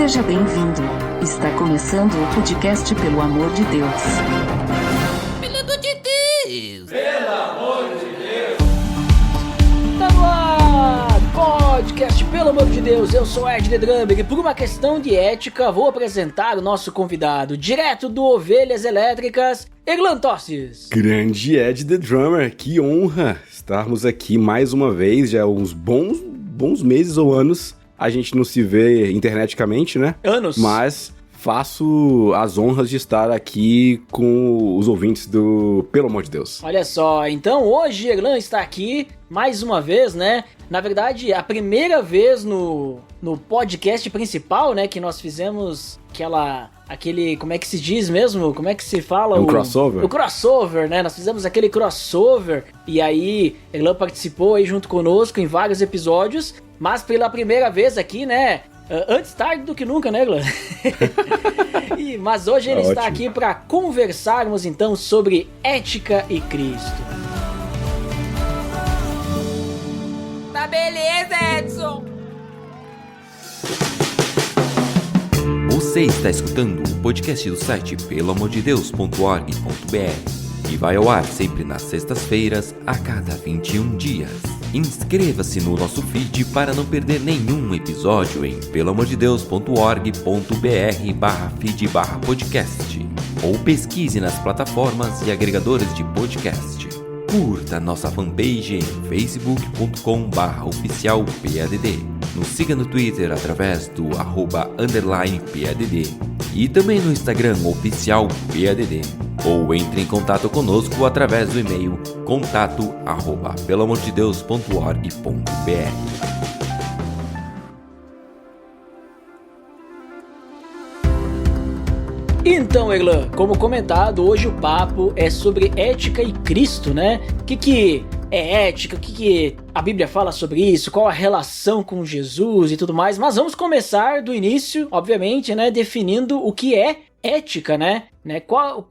Seja bem-vindo. Está começando o podcast Pelo Amor de Deus. Pelo amor de Deus! Pelo amor de Deus! Tá no ar! Podcast Pelo Amor de Deus, eu sou Ed The Drummer e por uma questão de ética vou apresentar o nosso convidado direto do Ovelhas Elétricas, Eglan Tosses. Grande Ed The Drummer, que honra estarmos aqui mais uma vez, já há uns bons meses ou anos. A gente não se vê interneticamente, né? Anos. Mas faço as honras de estar aqui com os ouvintes do Pelo Amor de Deus. Olha só, então hoje Eglan está aqui mais uma vez, né? Na verdade, a primeira vez no podcast principal, né? Que nós fizemos aquele, como é que se diz mesmo? Como é que se fala? Crossover? O crossover, né? Nós fizemos aquele crossover e aí Eglan participou aí junto conosco em vários episódios, mas pela primeira vez aqui, né? Antes tarde do que nunca, né, Eglan? Mas hoje ele está aqui para conversarmos então sobre ética e Cristo. Tá beleza, Edson! Você está escutando o podcast do site peloamordedeus.org.br e vai ao ar sempre nas sextas-feiras, a cada 21 dias. Inscreva-se no nosso feed para não perder nenhum episódio em peloamordedeus.org.br/feed/podcast ou pesquise nas plataformas e agregadores de podcast. Curta nossa fanpage em facebook.com/oficialpadd. Nos siga no Twitter através do @_PADD e também no Instagram oficialpadd. Ou entre em contato conosco através do e-mail contato@peloamordedeus.org.br. Então, Eglan, como comentado, hoje o papo é sobre ética e Cristo, né? O que é ética? O que a Bíblia fala sobre isso? Qual a relação com Jesus e tudo mais? Mas vamos começar do início, obviamente, né? Definindo o que é ética, né?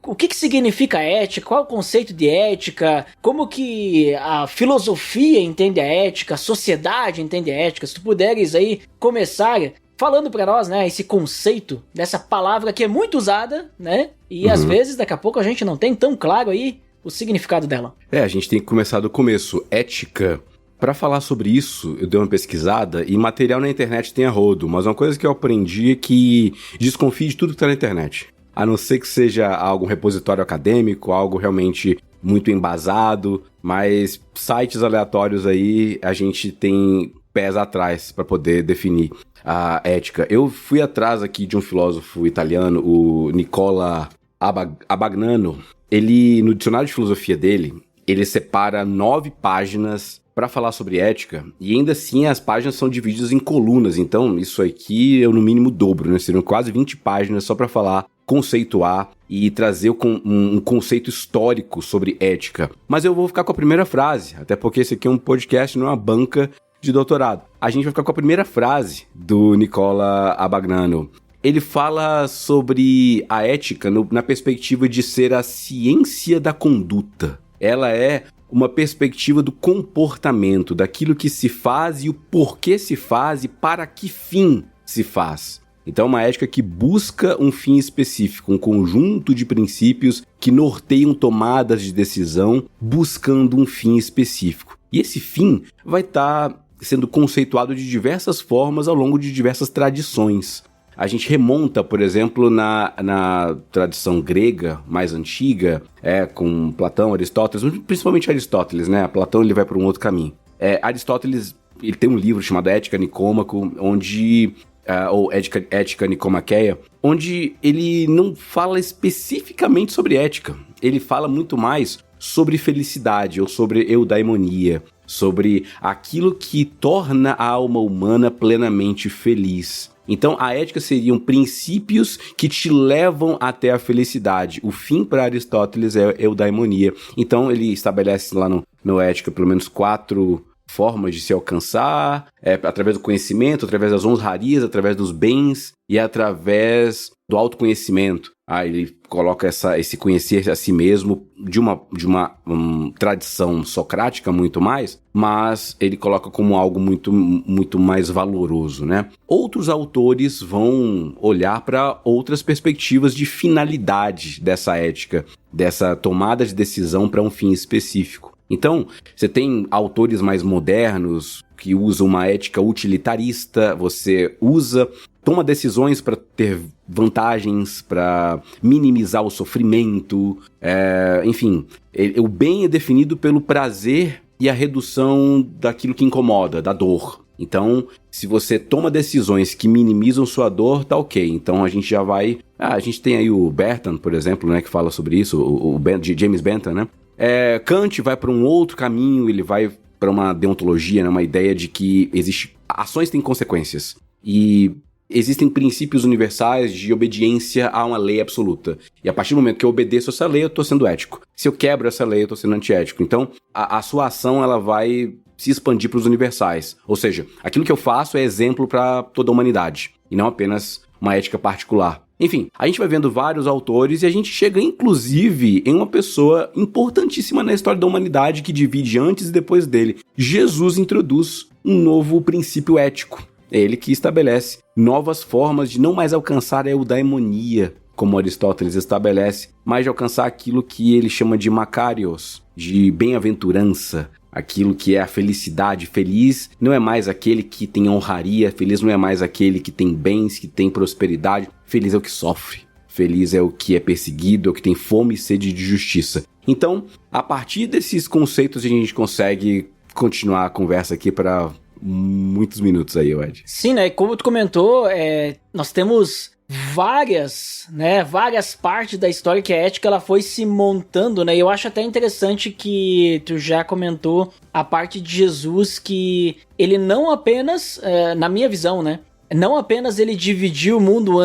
O que significa ética? Qual é o conceito de ética? Como que a filosofia entende a ética? A sociedade entende a ética? Se tu puderes aí começar falando pra nós, né, esse conceito dessa palavra que é muito usada, né, e às vezes daqui a pouco a gente não tem tão claro aí o significado dela. A gente tem que começar do começo. Ética. Pra falar sobre isso, eu dei uma pesquisada e material na internet tem a rodo, mas uma coisa que eu aprendi é que desconfie de tudo que tá na internet. A não ser que seja algum repositório acadêmico, algo realmente muito embasado, mas sites aleatórios aí a gente tem pés atrás para poder definir a ética. Eu fui atrás aqui de um filósofo italiano, o Nicola Abagnano. Ele, no dicionário de filosofia dele, ele separa 9 páginas para falar sobre ética, e ainda assim as páginas são divididas em colunas, então isso aqui é no mínimo dobro, né? Seriam quase 20 páginas só para falar, conceituar e trazer um conceito histórico sobre ética. Mas eu vou ficar com a primeira frase, até porque esse aqui é um podcast, não é uma banca de doutorado. A gente vai ficar com a primeira frase do Nicola Abagnano. Ele fala sobre a ética na perspectiva de ser a ciência da conduta. Ela é uma perspectiva do comportamento, daquilo que se faz e o porquê se faz e para que fim se faz. Então é uma ética que busca um fim específico, um conjunto de princípios que norteiam tomadas de decisão buscando um fim específico. E esse fim vai estar sendo conceituado de diversas formas ao longo de diversas tradições. A gente remonta, por exemplo, na tradição grega mais antiga, com Platão, Aristóteles, principalmente Aristóteles, né? Platão ele vai por um outro caminho. Aristóteles ele tem um livro chamado Ética Nicômaco, ou Ética Nicomaqueia, onde ele não fala especificamente sobre ética. Ele fala muito mais sobre felicidade ou sobre eudaimonia, sobre aquilo que torna a alma humana plenamente feliz. Então, a ética seriam princípios que te levam até a felicidade. O fim para Aristóteles é eudaimonia. Então, ele estabelece lá no Ética pelo menos 4 formas de se alcançar, através do conhecimento, através das honrarias, através dos bens e através do autoconhecimento. Ele coloca esse conhecer a si mesmo de uma tradição socrática muito mais, mas ele coloca como algo muito, muito mais valoroso, né? Outros autores vão olhar para outras perspectivas de finalidade dessa ética, dessa tomada de decisão para um fim específico. Então, você tem autores mais modernos que usam uma ética utilitarista, você toma decisões para ter vantagens, para minimizar o sofrimento, enfim. O bem é definido pelo prazer e a redução daquilo que incomoda, da dor. Então, se você toma decisões que minimizam sua dor, tá ok. Então a gente já vai... a gente tem aí o Bentham, por exemplo, né, que fala sobre isso, James Bentham, né? Kant vai para um outro caminho, ele vai para uma deontologia, né, uma ideia de que ações têm consequências. E existem princípios universais de obediência a uma lei absoluta. E a partir do momento que eu obedeço essa lei, eu estou sendo ético. Se eu quebro essa lei, eu estou sendo antiético. Então, a sua ação ela vai se expandir para os universais. Ou seja, aquilo que eu faço é exemplo para toda a humanidade. E não apenas uma ética particular. Enfim, a gente vai vendo vários autores e a gente chega, inclusive, em uma pessoa importantíssima na história da humanidade que divide antes e depois dele. Jesus introduz um novo princípio ético. É ele que estabelece novas formas de não mais alcançar a eudaimonia, como Aristóteles estabelece, mas de alcançar aquilo que ele chama de makarios, de bem-aventurança, aquilo que é a felicidade. Feliz não é mais aquele que tem honraria, feliz não é mais aquele que tem bens, que tem prosperidade, feliz é o que sofre, feliz é o que é perseguido, é o que tem fome e sede de justiça. Então, a partir desses conceitos a gente consegue continuar a conversa aqui para muitos minutos aí, Ed. Sim, né? Como tu comentou, nós temos várias partes da história que a ética ela foi se montando, né? E eu acho até interessante que tu já comentou a parte de Jesus, que ele não apenas, na minha visão, né? Não apenas ele dividiu o mundo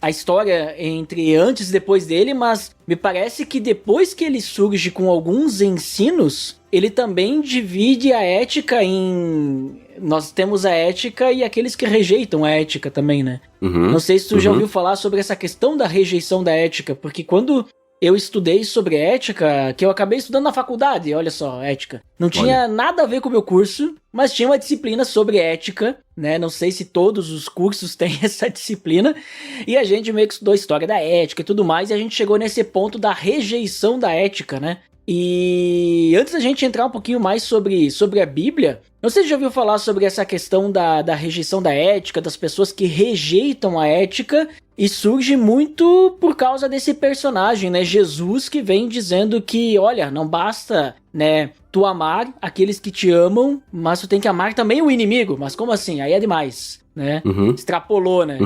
a história entre antes e depois dele, mas me parece que depois que ele surge com alguns ensinos, ele também divide a ética em... Nós temos a ética e aqueles que rejeitam a ética também, né? Uhum, não sei se tu já ouviu falar sobre essa questão da rejeição da ética, porque quando eu estudei sobre ética, que eu acabei estudando na faculdade, olha só, ética. Não tinha nada a ver com o meu curso, mas tinha uma disciplina sobre ética, né? Não sei se todos os cursos têm essa disciplina. E a gente meio que estudou história da ética e tudo mais, e a gente chegou nesse ponto da rejeição da ética, né? E antes da gente entrar um pouquinho mais sobre a Bíblia, não sei se já ouviu falar sobre essa questão da rejeição da ética, das pessoas que rejeitam a ética, e surge muito por causa desse personagem, né, Jesus, que vem dizendo que, olha, não basta, né, tu amar aqueles que te amam, mas tu tem que amar também o inimigo. Mas como assim? Aí é demais, né? Extrapolou, né?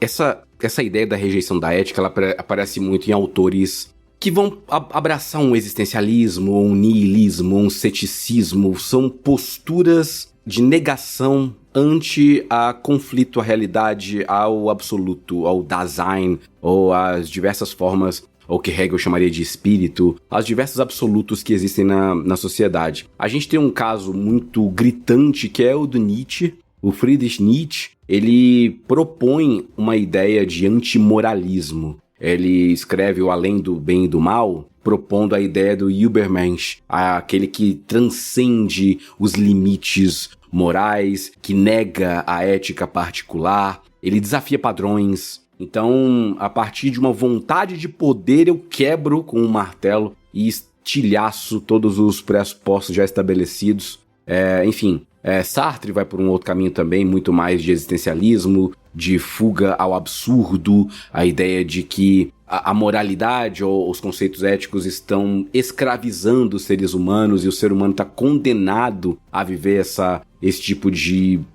Essa ideia da rejeição da ética, ela aparece muito em autores que vão abraçar um existencialismo, um niilismo, um ceticismo. São posturas de negação ante a conflito, a realidade, ao absoluto, ao Dasein, ou às diversas formas, ou que Hegel chamaria de espírito, aos diversos absolutos que existem na sociedade. A gente tem um caso muito gritante que é o do Nietzsche. O Friedrich Nietzsche, ele propõe uma ideia de antimoralismo. Ele escreve o Além do Bem e do Mal, propondo a ideia do Übermensch, aquele que transcende os limites morais, que nega a ética particular, ele desafia padrões. Então, a partir de uma vontade de poder, eu quebro com um martelo e estilhaço todos os pressupostos já estabelecidos. Sartre vai por um outro caminho também, muito mais de existencialismo, de fuga ao absurdo, a ideia de que a moralidade ou os conceitos éticos estão escravizando os seres humanos e o ser humano está condenado a viver esse tipo de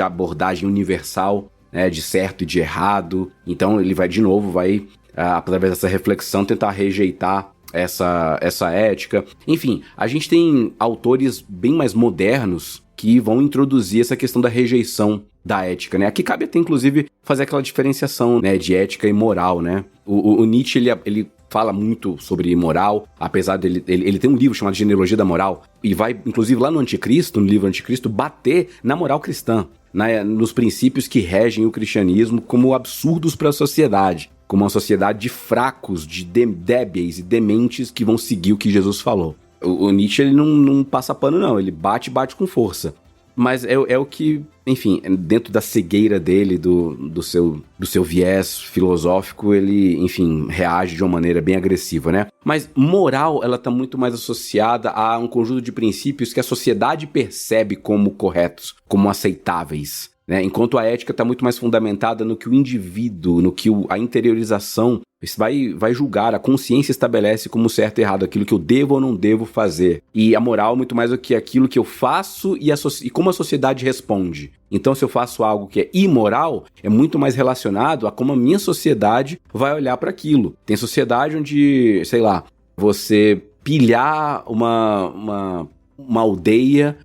abordagem universal, né, de certo e de errado. Então ele vai, através dessa reflexão, tentar rejeitar essa ética. Enfim, a gente tem autores bem mais modernos que vão introduzir essa questão da rejeição da ética, né? Aqui cabe até, inclusive, fazer aquela diferenciação, né, de ética e moral, né? O Nietzsche, ele fala muito sobre moral, apesar dele... Ele tem um livro chamado Genealogia da Moral, e vai, inclusive, lá no Anticristo, no livro Anticristo, bater na moral cristã, né, nos princípios que regem o cristianismo como absurdos para a sociedade, como uma sociedade de fracos, de débeis e dementes que vão seguir o que Jesus falou. O Nietzsche, ele não passa pano não, ele bate com força. Mas é o que, enfim, dentro da cegueira dele, do seu viés filosófico, ele, enfim, reage de uma maneira bem agressiva, né? Mas moral, ela tá muito mais associada a um conjunto de princípios que a sociedade percebe como corretos, como aceitáveis, né? Enquanto a ética está muito mais fundamentada no que o indivíduo, no que a interiorização vai julgar, a consciência estabelece como certo e errado, aquilo que eu devo ou não devo fazer. E a moral muito mais do que aquilo que eu faço e como a sociedade responde. Então, se eu faço algo que é imoral, é muito mais relacionado a como a minha sociedade vai olhar para aquilo. Tem sociedade onde, sei lá, você pilhar uma aldeia,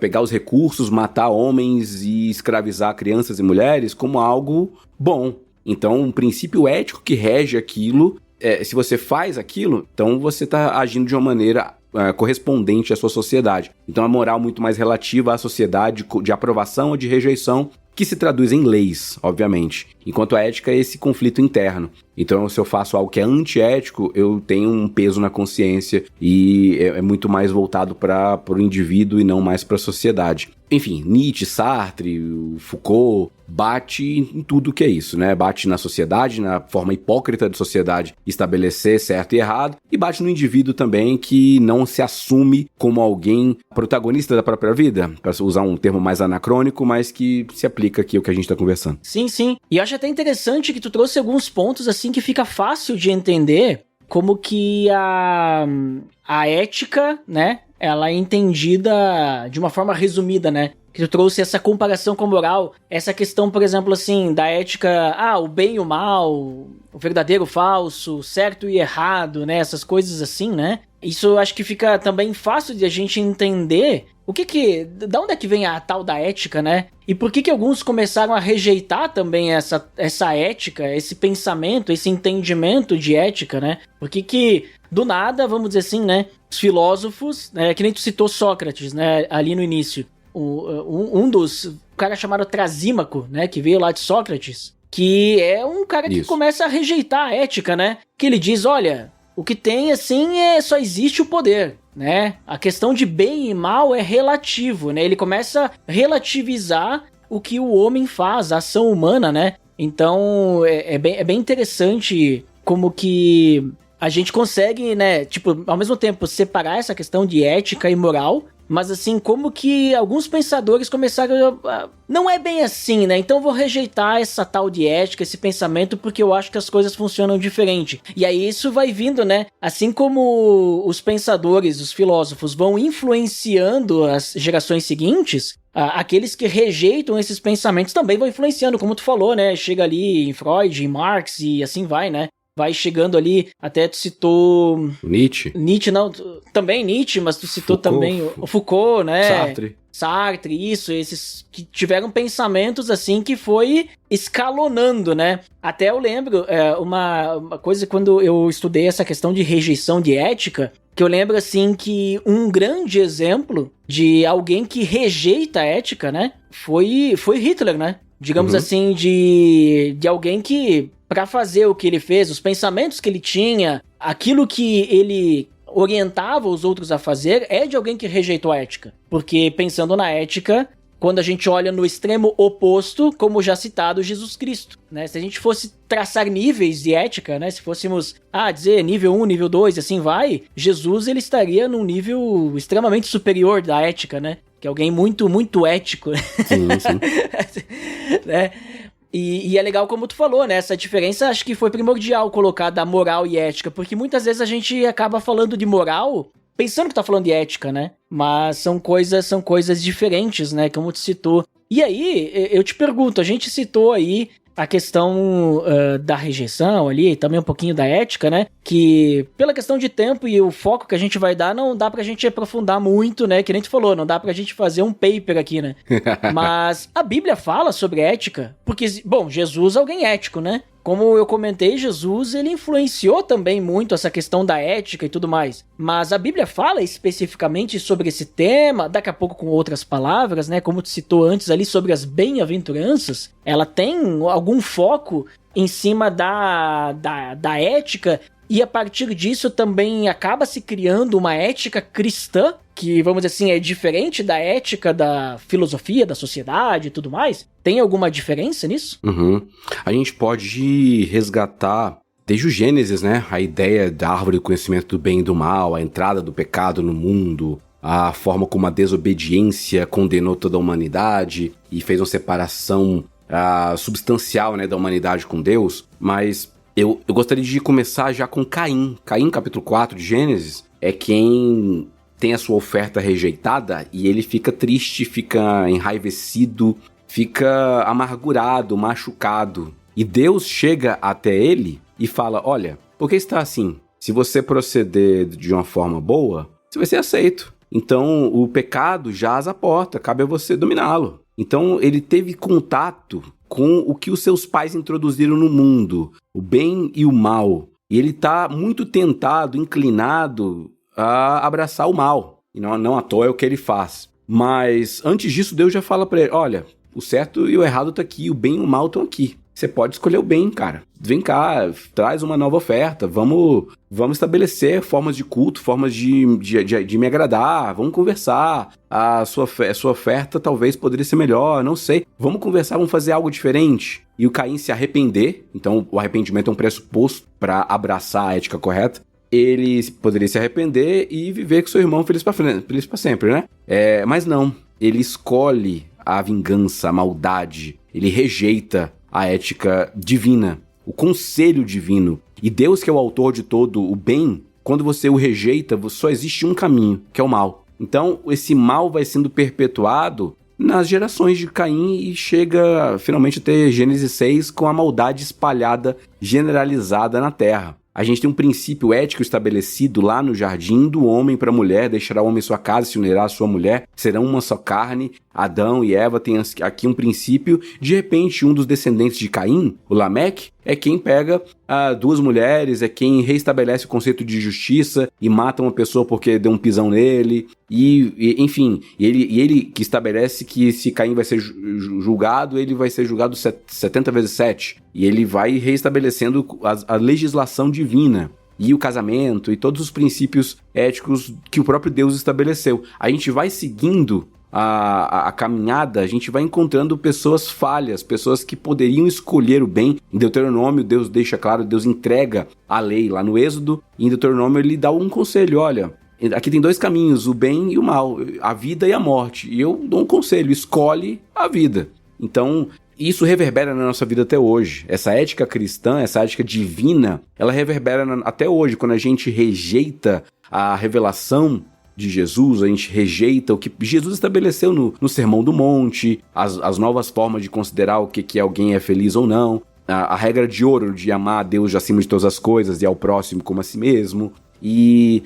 pegar os recursos, matar homens e escravizar crianças e mulheres como algo bom. Então, um princípio ético que rege aquilo, se você faz aquilo, então você está agindo de uma maneira correspondente à sua sociedade. Então, a moral muito mais relativa à sociedade de aprovação ou de rejeição, que se traduz em leis, obviamente. Enquanto a ética é esse conflito interno. Então, se eu faço algo que é antiético, eu tenho um peso na consciência e é muito mais voltado para o indivíduo e não mais para a sociedade. Enfim, Nietzsche, Sartre, Foucault, bate em tudo que é isso, né? Bate na sociedade, na forma hipócrita de sociedade estabelecer certo e errado, e bate no indivíduo também que não se assume como alguém protagonista da própria vida, para usar um termo mais anacrônico, mas que se aplica aqui ao que a gente está conversando. Sim, sim. E eu acho até interessante que tu trouxe alguns pontos assim que fica fácil de entender como que a ética, né, ela é entendida de uma forma resumida, né? Que tu trouxe essa comparação com a moral, essa questão, por exemplo, assim, da ética, o bem e o mal, o verdadeiro e o falso, certo e errado, né? Essas coisas assim, né? Isso eu acho que fica também fácil de a gente entender da onde é que vem a tal da ética, né? E por que alguns começaram a rejeitar também essa ética, esse pensamento, esse entendimento de ética, né? Por que do nada, vamos dizer assim, né? Os filósofos, né? Que nem tu citou Sócrates, né? Ali no início. Um cara chamado Trasímaco, né? Que veio lá de Sócrates, que é um cara que começa a rejeitar a ética, né? Que ele diz, olha, o que tem, assim, só existe o poder, né? A questão de bem e mal é relativo, né? Ele começa a relativizar o que o homem faz, a ação humana, né? Então, é bem interessante como que a gente consegue, né? Tipo, ao mesmo tempo, separar essa questão de ética e moral, mas assim, como que alguns pensadores começaram não é bem assim, né? Então vou rejeitar essa tal de ética, esse pensamento, porque eu acho que as coisas funcionam diferente. E aí isso vai vindo, né? Assim como os pensadores, os filósofos vão influenciando as gerações seguintes, aqueles que rejeitam esses pensamentos também vão influenciando, como tu falou, né? Chega ali em Freud, em Marx e assim vai, né? Vai chegando ali, até tu citou... Nietzsche, não, também Nietzsche, mas tu citou Foucault, também o Foucault, né? Sartre, isso, esses que tiveram pensamentos assim que foi escalonando, né? Até eu lembro uma coisa quando eu estudei essa questão de rejeição de ética, que eu lembro assim que um grande exemplo de alguém que rejeita a ética, né? Foi Hitler, né? Digamos assim, de alguém que, para fazer o que ele fez, os pensamentos que ele tinha, aquilo que ele orientava os outros a fazer, é de alguém que rejeitou a ética. Porque, pensando na ética, quando a gente olha no extremo oposto, como já citado, Jesus Cristo, né? Se a gente fosse traçar níveis de ética, né? Se fôssemos, dizer nível 1, nível 2, e assim vai, Jesus, ele estaria num nível extremamente superior da ética, né? Que é alguém muito, muito ético. Sim. Né? E é legal como tu falou, né? Essa diferença acho que foi primordial colocar da moral e ética, porque muitas vezes a gente acaba falando de moral pensando que tá falando de ética, né? Mas são coisas diferentes, né? Como tu citou. E aí, eu te pergunto, a gente citou aí a questão da rejeição ali, também um pouquinho da ética, né? Que pela questão de tempo e o foco que a gente vai dar, não dá pra gente aprofundar muito, né? Que nem tu falou, não dá pra gente fazer um paper aqui, né? Mas a Bíblia fala sobre ética, porque, bom, Jesus é alguém ético, né? Como eu comentei, Jesus, ele influenciou também muito essa questão da ética e tudo mais. Mas a Bíblia fala especificamente sobre esse tema, daqui a pouco com outras palavras, né? Como tu citou antes ali sobre as bem-aventuranças, ela tem algum foco em cima da ética, e a partir disso também acaba se criando uma ética cristã, que, vamos dizer assim, é diferente da ética da filosofia, da sociedade e tudo mais? Tem alguma diferença nisso? Uhum. A gente pode resgatar, desde o Gênesis, né? A ideia da árvore do conhecimento do bem e do mal, a entrada do pecado no mundo, a forma como a desobediência condenou toda a humanidade e fez uma separação substancial, né, da humanidade com Deus. Mas eu gostaria de começar já com Caim. Caim, capítulo 4 de Gênesis, é quem tem a sua oferta rejeitada e ele fica triste, fica enraivecido, fica amargurado, machucado. E Deus chega até ele e fala: olha, por que está assim? Se você proceder de uma forma boa, você vai ser aceito. Então o pecado jaz à porta, cabe a você dominá-lo. Então ele teve contato com o que os seus pais introduziram no mundo, o bem e o mal. E ele está muito tentado, inclinado a abraçar o mal. E não à toa é o que ele faz. Mas antes disso, Deus já fala para ele: olha, o certo e o errado tá aqui, o bem e o mal estão aqui. Você pode escolher o bem, cara. Vem cá, traz uma nova oferta. Vamos estabelecer formas de culto, formas de me agradar. Vamos conversar. A sua oferta talvez poderia ser melhor, não sei. Vamos conversar, vamos fazer algo diferente. E o Caim se arrepender. Então, o arrependimento é um pressuposto para abraçar a ética correta. Ele poderia se arrepender e viver com seu irmão feliz para sempre, né? Mas não. Ele escolhe a vingança, a maldade. Ele rejeita a ética divina, o conselho divino. E Deus, que é o autor de todo o bem, quando você o rejeita, só existe um caminho, que é o mal. Então, esse mal vai sendo perpetuado nas gerações de Caim e chega finalmente a ter Gênesis 6 com a maldade espalhada, generalizada na terra. A gente tem um princípio ético estabelecido lá no jardim do homem para a mulher: deixará o homem sua casa e se unirá à sua mulher, serão uma só carne. Adão e Eva têm aqui um princípio. De repente, um dos descendentes de Caim, o Lameque, é quem pega duas mulheres, é quem reestabelece o conceito de justiça e mata uma pessoa porque deu um pisão nele. Enfim, ele que estabelece que se Caim vai ser julgado, ele vai ser julgado 70 vezes 7. E ele vai reestabelecendo a legislação divina e o casamento e todos os princípios éticos que o próprio Deus estabeleceu. A gente vai seguindo a caminhada, a gente vai encontrando pessoas falhas, pessoas que poderiam escolher o bem. Em Deuteronômio, Deus deixa claro, Deus entrega a lei lá no Êxodo, e em Deuteronômio ele dá um conselho: olha, aqui tem dois caminhos, o bem e o mal, a vida e a morte, e eu dou um conselho: escolhe a vida. Então, isso reverbera na nossa vida até hoje. Essa ética cristã, essa ética divina, ela reverbera até hoje, quando a gente rejeita a revelação de Jesus, a gente rejeita o que Jesus estabeleceu no Sermão do Monte, as novas formas de considerar o que alguém é feliz ou não, a regra de ouro de amar a Deus acima de todas as coisas e ao próximo como a si mesmo, e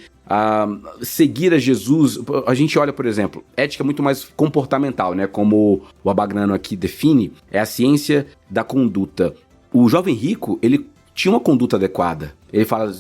seguir a Jesus. A gente olha, por exemplo, ética muito mais comportamental, né? Como o Abagnano aqui define, é a ciência da conduta. O jovem rico, ele tinha uma conduta adequada. Ele fala: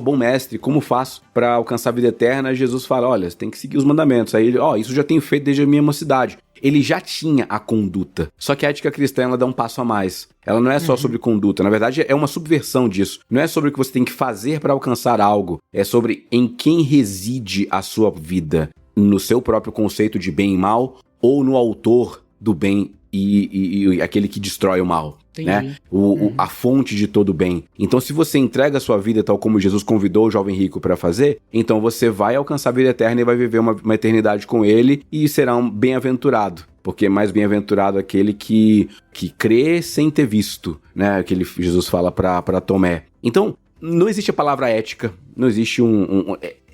bom mestre, como faço para alcançar a vida eterna? Jesus fala: olha, você tem que seguir os mandamentos. Aí ele: isso já tenho feito desde a minha mocidade. Ele já tinha a conduta. Só que a ética cristã, ela dá um passo a mais. Ela não é só sobre conduta. Na verdade, é uma subversão disso. Não é sobre o que você tem que fazer para alcançar algo. É sobre em quem reside a sua vida. No seu próprio conceito de bem e mal, ou no autor do bem e aquele que destrói o mal. Né? A fonte de todo bem. Então, se você entrega a sua vida tal como Jesus convidou o jovem rico para fazer, então você vai alcançar a vida eterna e vai viver uma eternidade com ele e será um bem-aventurado. Porque é mais bem-aventurado aquele que crê sem ter visto, né? Que Jesus fala para Tomé. Então, não existe a palavra ética, não existe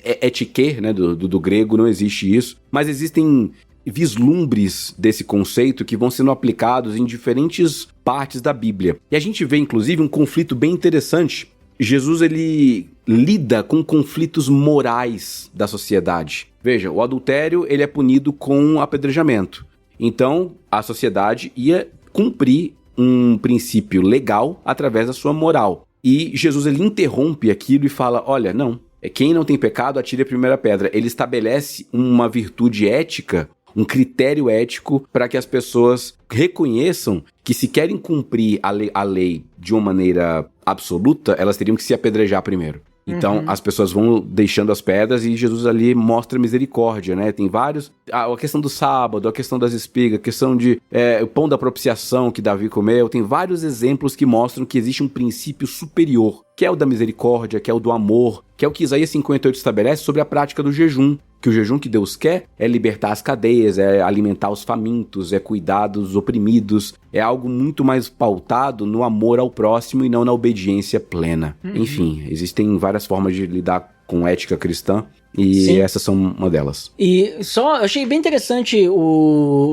étique, né? Do grego, não existe isso, mas existem vislumbres desse conceito que vão sendo aplicados em diferentes partes da Bíblia. E a gente vê, inclusive, um conflito bem interessante. Jesus, ele lida com conflitos morais da sociedade. Veja, o adultério, ele é punido com apedrejamento. Então, a sociedade ia cumprir um princípio legal através da sua moral. E Jesus, ele interrompe aquilo e fala: olha, não, quem não tem pecado, atire a primeira pedra. Ele estabelece uma virtude ética um critério ético para que as pessoas reconheçam que se querem cumprir a lei de uma maneira absoluta, elas teriam que se apedrejar primeiro. Então, as pessoas vão deixando as pedras e Jesus ali mostra misericórdia, né? Tem vários... A questão do sábado, a questão das espigas, a questão de o pão da propiciação que Davi comeu. Tem vários exemplos que mostram que existe um princípio superior, que é o da misericórdia, que é o do amor, que é o que Isaías 58 estabelece sobre a prática do jejum. Que o jejum que Deus quer é libertar as cadeias, é alimentar os famintos, é cuidar dos oprimidos, é algo muito mais pautado no amor ao próximo e não na obediência plena. Enfim, existem várias formas de lidar com ética cristã e Sim. essas são uma delas. E só, eu achei bem interessante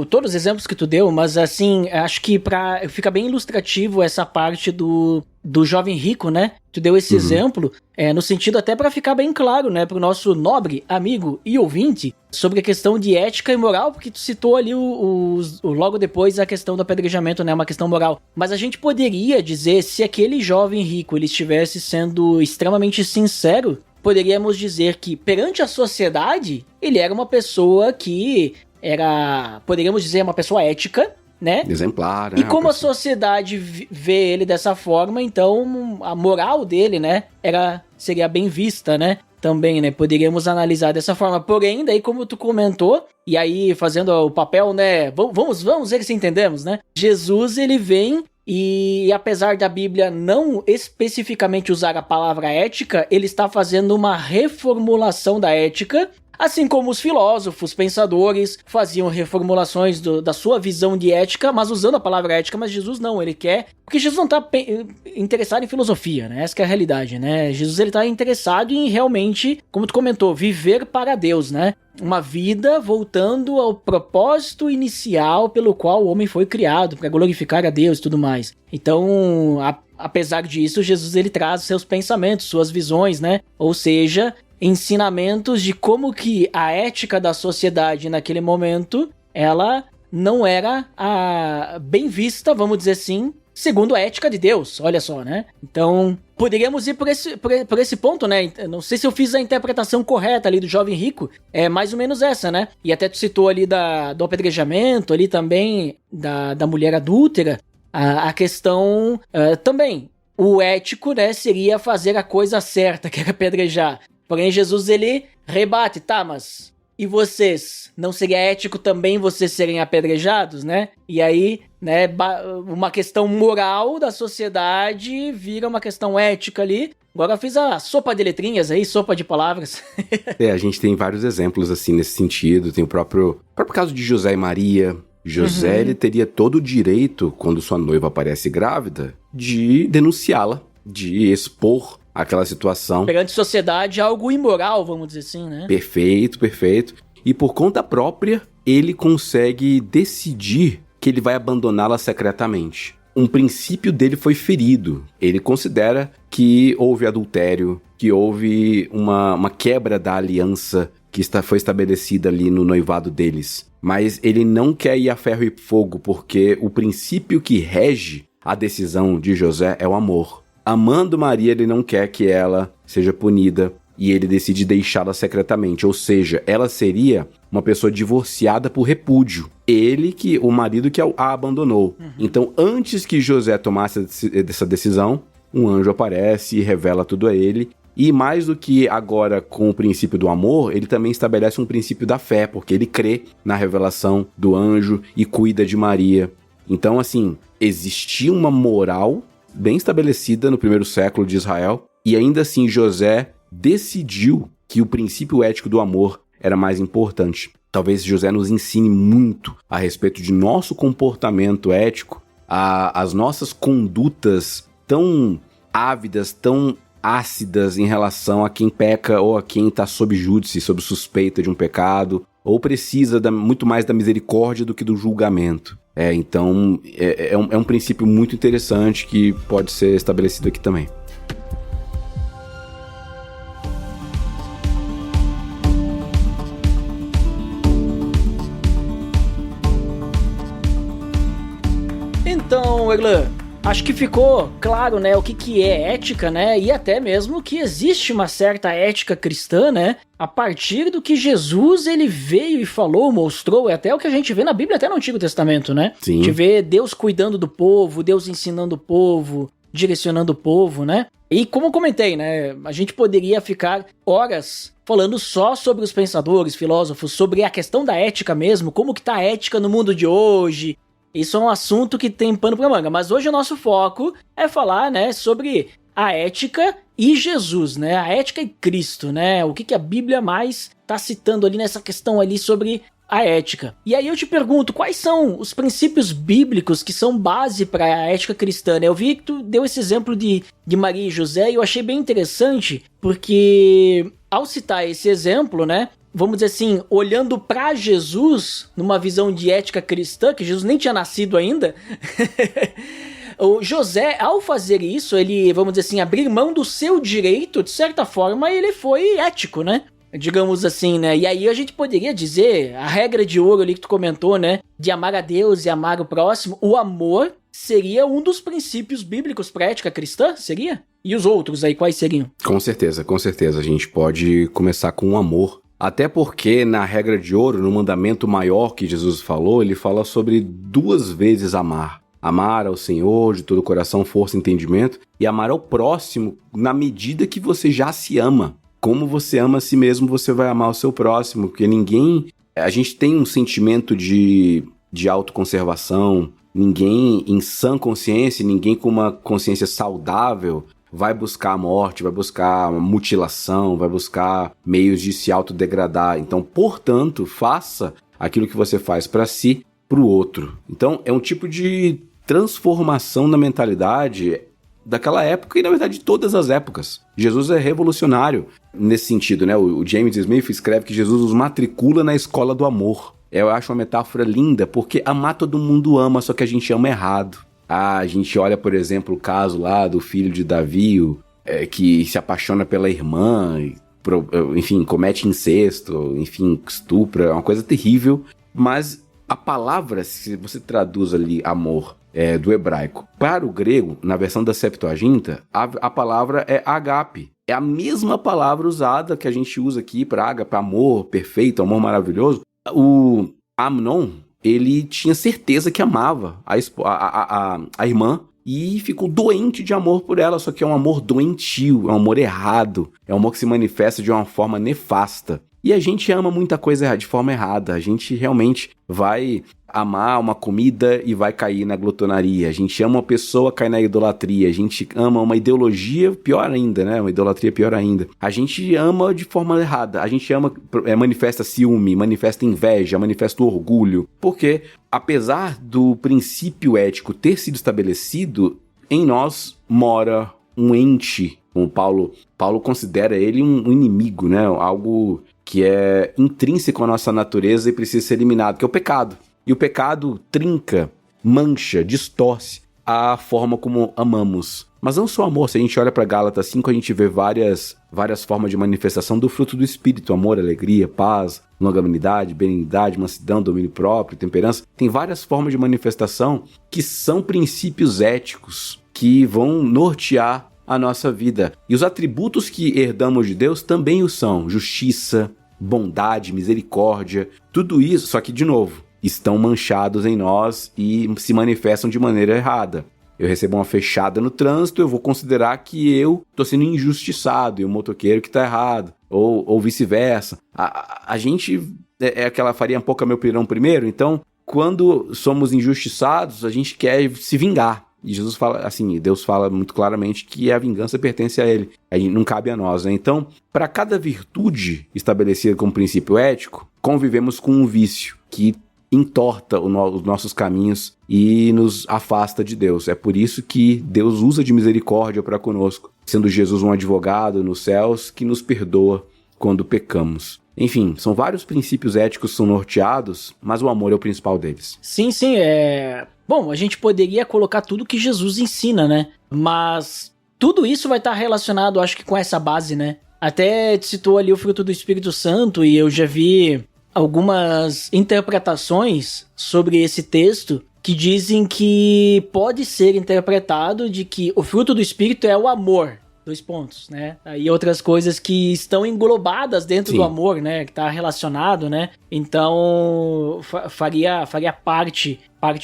todos os exemplos que tu deu, mas assim, acho que fica bem ilustrativo essa parte do jovem rico, né? Tu deu esse exemplo, no sentido até pra ficar bem claro, né, pro nosso nobre amigo e ouvinte, sobre a questão de ética e moral, porque tu citou ali logo depois a questão do apedrejamento, né, uma questão moral. Mas a gente poderia dizer, se aquele jovem rico ele estivesse sendo extremamente sincero, poderíamos dizer que, perante a sociedade, ele era uma pessoa que era, poderíamos dizer, uma pessoa ética, né? Exemplar, né? E como a sociedade vê ele dessa forma, então a moral dele, né, seria bem vista, né? Também, né, poderíamos analisar dessa forma. Porém, daí como tu comentou, e aí fazendo o papel, né, vamos ver se entendemos, né? Jesus, ele vem e apesar da Bíblia não especificamente usar a palavra ética, ele está fazendo uma reformulação da ética, assim como os filósofos, pensadores faziam reformulações da sua visão de ética, mas usando a palavra ética, mas Jesus não, ele quer... Porque Jesus não está interessado em filosofia, né? Essa que é a realidade, né? Jesus, ele está interessado em realmente, como tu comentou, viver para Deus, né? Uma vida voltando ao propósito inicial pelo qual o homem foi criado, para glorificar a Deus e tudo mais. Então, apesar disso, Jesus, ele traz seus pensamentos, suas visões, né? Ou seja, ensinamentos de como que a ética da sociedade naquele momento, ela não era bem vista, vamos dizer assim, segundo a ética de Deus, olha só, né? Então, poderíamos ir por esse ponto, né? Não sei se eu fiz a interpretação correta ali do jovem rico, é mais ou menos essa, né? E até tu citou ali do apedrejamento, ali também da mulher adúltera, a questão também, o ético, né, seria fazer a coisa certa, que era apedrejar. Porém, Jesus, ele rebate, tá, mas e vocês? Não seria ético também vocês serem apedrejados, né? E aí, né, uma questão moral da sociedade vira uma questão ética ali. Agora eu fiz a sopa de letrinhas aí, sopa de palavras. A gente tem vários exemplos assim nesse sentido. Tem o próprio caso de José e Maria. José, ele teria todo o direito, quando sua noiva aparece grávida, de denunciá-la, de expor aquela situação. Perante a sociedade, algo imoral, vamos dizer assim, né? Perfeito, perfeito. E por conta própria, ele consegue decidir que ele vai abandoná-la secretamente. Um princípio dele foi ferido. Ele considera que houve adultério, que houve uma quebra da aliança que foi estabelecida ali no noivado deles. Mas ele não quer ir a ferro e fogo, porque o princípio que rege a decisão de José é o amor. Amando Maria, ele não quer que ela seja punida e ele decide deixá-la secretamente. Ou seja, ela seria uma pessoa divorciada por repúdio. O marido que a abandonou. Então, antes que José tomasse essa decisão, um anjo aparece e revela tudo a ele. E mais do que agora com o princípio do amor, ele também estabelece um princípio da fé, porque ele crê na revelação do anjo e cuida de Maria. Então, assim, existia uma moral bem estabelecida no primeiro século de Israel, e ainda assim José decidiu que o princípio ético do amor era mais importante. Talvez José nos ensine muito a respeito de nosso comportamento ético, as nossas condutas tão ávidas, tão ácidas em relação a quem peca ou a quem está sob júdice, sob suspeita de um pecado, ou precisa muito mais da misericórdia do que do julgamento. Então, é um princípio muito interessante que pode ser estabelecido aqui também. Então, Erlan, acho que ficou claro, né, o que é ética, né, e até mesmo que existe uma certa ética cristã, né, a partir do que Jesus, ele veio e falou, mostrou, é até o que a gente vê na Bíblia, até no Antigo Testamento, né? Sim. A gente vê Deus cuidando do povo, Deus ensinando o povo, direcionando o povo, né? E como eu comentei, né, a gente poderia ficar horas falando só sobre os pensadores, filósofos, sobre a questão da ética mesmo, como que tá a ética no mundo de hoje. Isso é um assunto que tem pano pra manga, mas hoje o nosso foco é falar, né, sobre a ética e Jesus, né, a ética e Cristo, né, o que a Bíblia mais tá citando ali nessa questão ali sobre a ética. E aí eu te pergunto, quais são os princípios bíblicos que são base para a ética cristã, né? Eu vi que tu deu esse exemplo de Maria e José e eu achei bem interessante, porque ao citar esse exemplo, né, vamos dizer assim, olhando para Jesus, numa visão de ética cristã, que Jesus nem tinha nascido ainda, o José, ao fazer isso, ele, vamos dizer assim, abrir mão do seu direito, de certa forma, ele foi ético, né? Digamos assim, né? E aí a gente poderia dizer, a regra de ouro ali que tu comentou, né? De amar a Deus e amar o próximo, o amor seria um dos princípios bíblicos para a ética cristã? Seria? E os outros aí, quais seriam? Com certeza. A gente pode começar com o amor. Até porque na regra de ouro, no mandamento maior que Jesus falou, ele fala sobre 2 vezes amar. Amar ao Senhor de todo o coração, força e entendimento, e amar ao próximo na medida que você já se ama. Como você ama a si mesmo, você vai amar o seu próximo, porque a gente tem um sentimento de autoconservação, ninguém em sã consciência, ninguém com uma consciência saudável vai buscar a morte, vai buscar mutilação, vai buscar meios de se autodegradar. Então, portanto, faça aquilo que você faz para si, para o outro. Então, é um tipo de transformação na mentalidade daquela época e, na verdade, de todas as épocas. Jesus é revolucionário nesse sentido, né? O James Smith escreve que Jesus nos matricula na escola do amor. Eu acho uma metáfora linda, porque amar todo mundo ama, só que a gente ama errado. A gente olha, por exemplo, o caso lá do filho de Davi, que se apaixona pela irmã, enfim, comete incesto, enfim, estupra, é uma coisa terrível. Mas a palavra, se você traduz ali amor, do hebraico para o grego, na versão da Septuaginta, a palavra é agape. É a mesma palavra usada que a gente usa aqui para agape, amor perfeito, amor maravilhoso. O Amnon, ele tinha certeza que amava a irmã e ficou doente de amor por ela, só que é um amor doentio, é um amor errado, é um amor que se manifesta de uma forma nefasta. E a gente ama muita coisa de forma errada, a gente realmente vai amar uma comida e vai cair na glutonaria, a gente ama uma pessoa, cai na idolatria, a gente ama uma ideologia, pior ainda, né? Uma idolatria pior ainda. A gente ama de forma errada, a gente ama, manifesta ciúme, manifesta inveja, manifesta orgulho, porque apesar do princípio ético ter sido estabelecido, em nós mora um ente, como Paulo considera ele um inimigo, né? Algo que é intrínseco à nossa natureza e precisa ser eliminado, que é o pecado. E o pecado trinca, mancha, distorce a forma como amamos. Mas não só amor, se a gente olha para Gálatas 5, a gente vê várias formas de manifestação do fruto do Espírito, amor, alegria, paz, longanimidade, benignidade, mansidão, domínio próprio, temperança. Tem várias formas de manifestação que são princípios éticos que vão nortear a nossa vida. E os atributos que herdamos de Deus também o são: justiça, bondade, misericórdia, tudo isso, só que, de novo, estão manchados em nós e se manifestam de maneira errada. Eu recebo uma fechada no trânsito, eu vou considerar que eu estou sendo injustiçado e o motoqueiro que está errado, ou vice-versa. A gente é aquela farinha pouca meu pirão primeiro, então quando somos injustiçados, a gente quer se vingar. E Jesus fala assim, Deus fala muito claramente que a vingança pertence a ele, não cabe a nós, né? Então, para cada virtude estabelecida como princípio ético, convivemos com um vício que entorta os nossos caminhos e nos afasta de Deus. É por isso que Deus usa de misericórdia para conosco, sendo Jesus um advogado nos céus que nos perdoa quando pecamos. Enfim, são vários princípios éticos que são norteados, mas o amor é o principal deles. Sim, Bom, a gente poderia colocar tudo que Jesus ensina, né? Mas tudo isso vai estar relacionado, acho que, com essa base, né? Até citou ali o fruto do Espírito Santo e eu já vi algumas interpretações sobre esse texto que dizem que pode ser interpretado de que o fruto do Espírito é o amor. 2 pontos, né? Aí outras coisas que estão englobadas dentro do amor, né? Que tá relacionado, né? Então, faria parte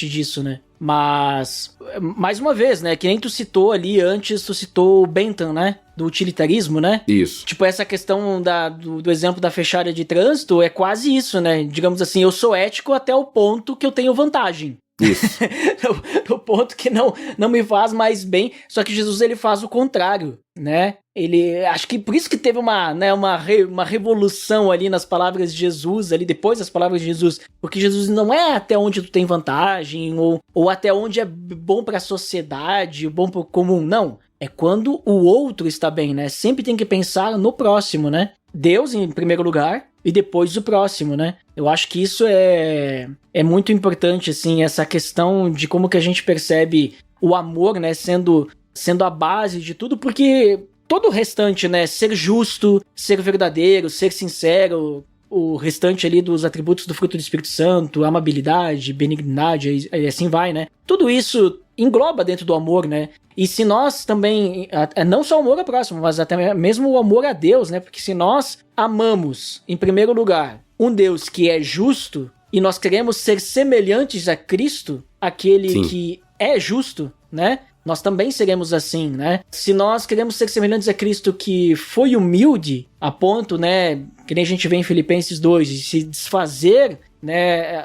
disso, né? Mas, mais uma vez, né? Que nem tu citou ali antes, tu citou o Bentham, né? Do utilitarismo, né? Isso. Tipo, essa questão do exemplo da fechada de trânsito é quase isso, né? Digamos assim, eu sou ético até o ponto que eu tenho vantagem. Isso. O ponto que não me faz mais bem. Só que Jesus, ele faz o contrário, né? Ele, acho que por isso que teve uma revolução ali nas palavras de Jesus, ali depois das palavras de Jesus, porque Jesus não é até onde tu tem vantagem, ou até onde é bom pra sociedade, bom pro comum, não. É quando o outro está bem, né? Sempre tem que pensar no próximo, né? Deus em primeiro lugar e depois o próximo, né? Eu acho que isso é muito importante, assim, essa questão de como que a gente percebe o amor, né, sendo a base de tudo, porque todo o restante, né, ser justo, ser verdadeiro, ser sincero, o restante ali dos atributos do fruto do Espírito Santo, amabilidade, benignidade, e assim vai, né? Tudo isso engloba dentro do amor, né? E se nós também, não só o amor ao próximo, mas até mesmo o amor a Deus, né? Porque se nós amamos, em primeiro lugar, um Deus que é justo, e nós queremos ser semelhantes a Cristo, aquele que é justo, né? Nós também seremos assim, né? Se nós queremos ser semelhantes a Cristo que foi humilde, a ponto, né, que nem a gente vê em Filipenses 2, de se desfazer, né,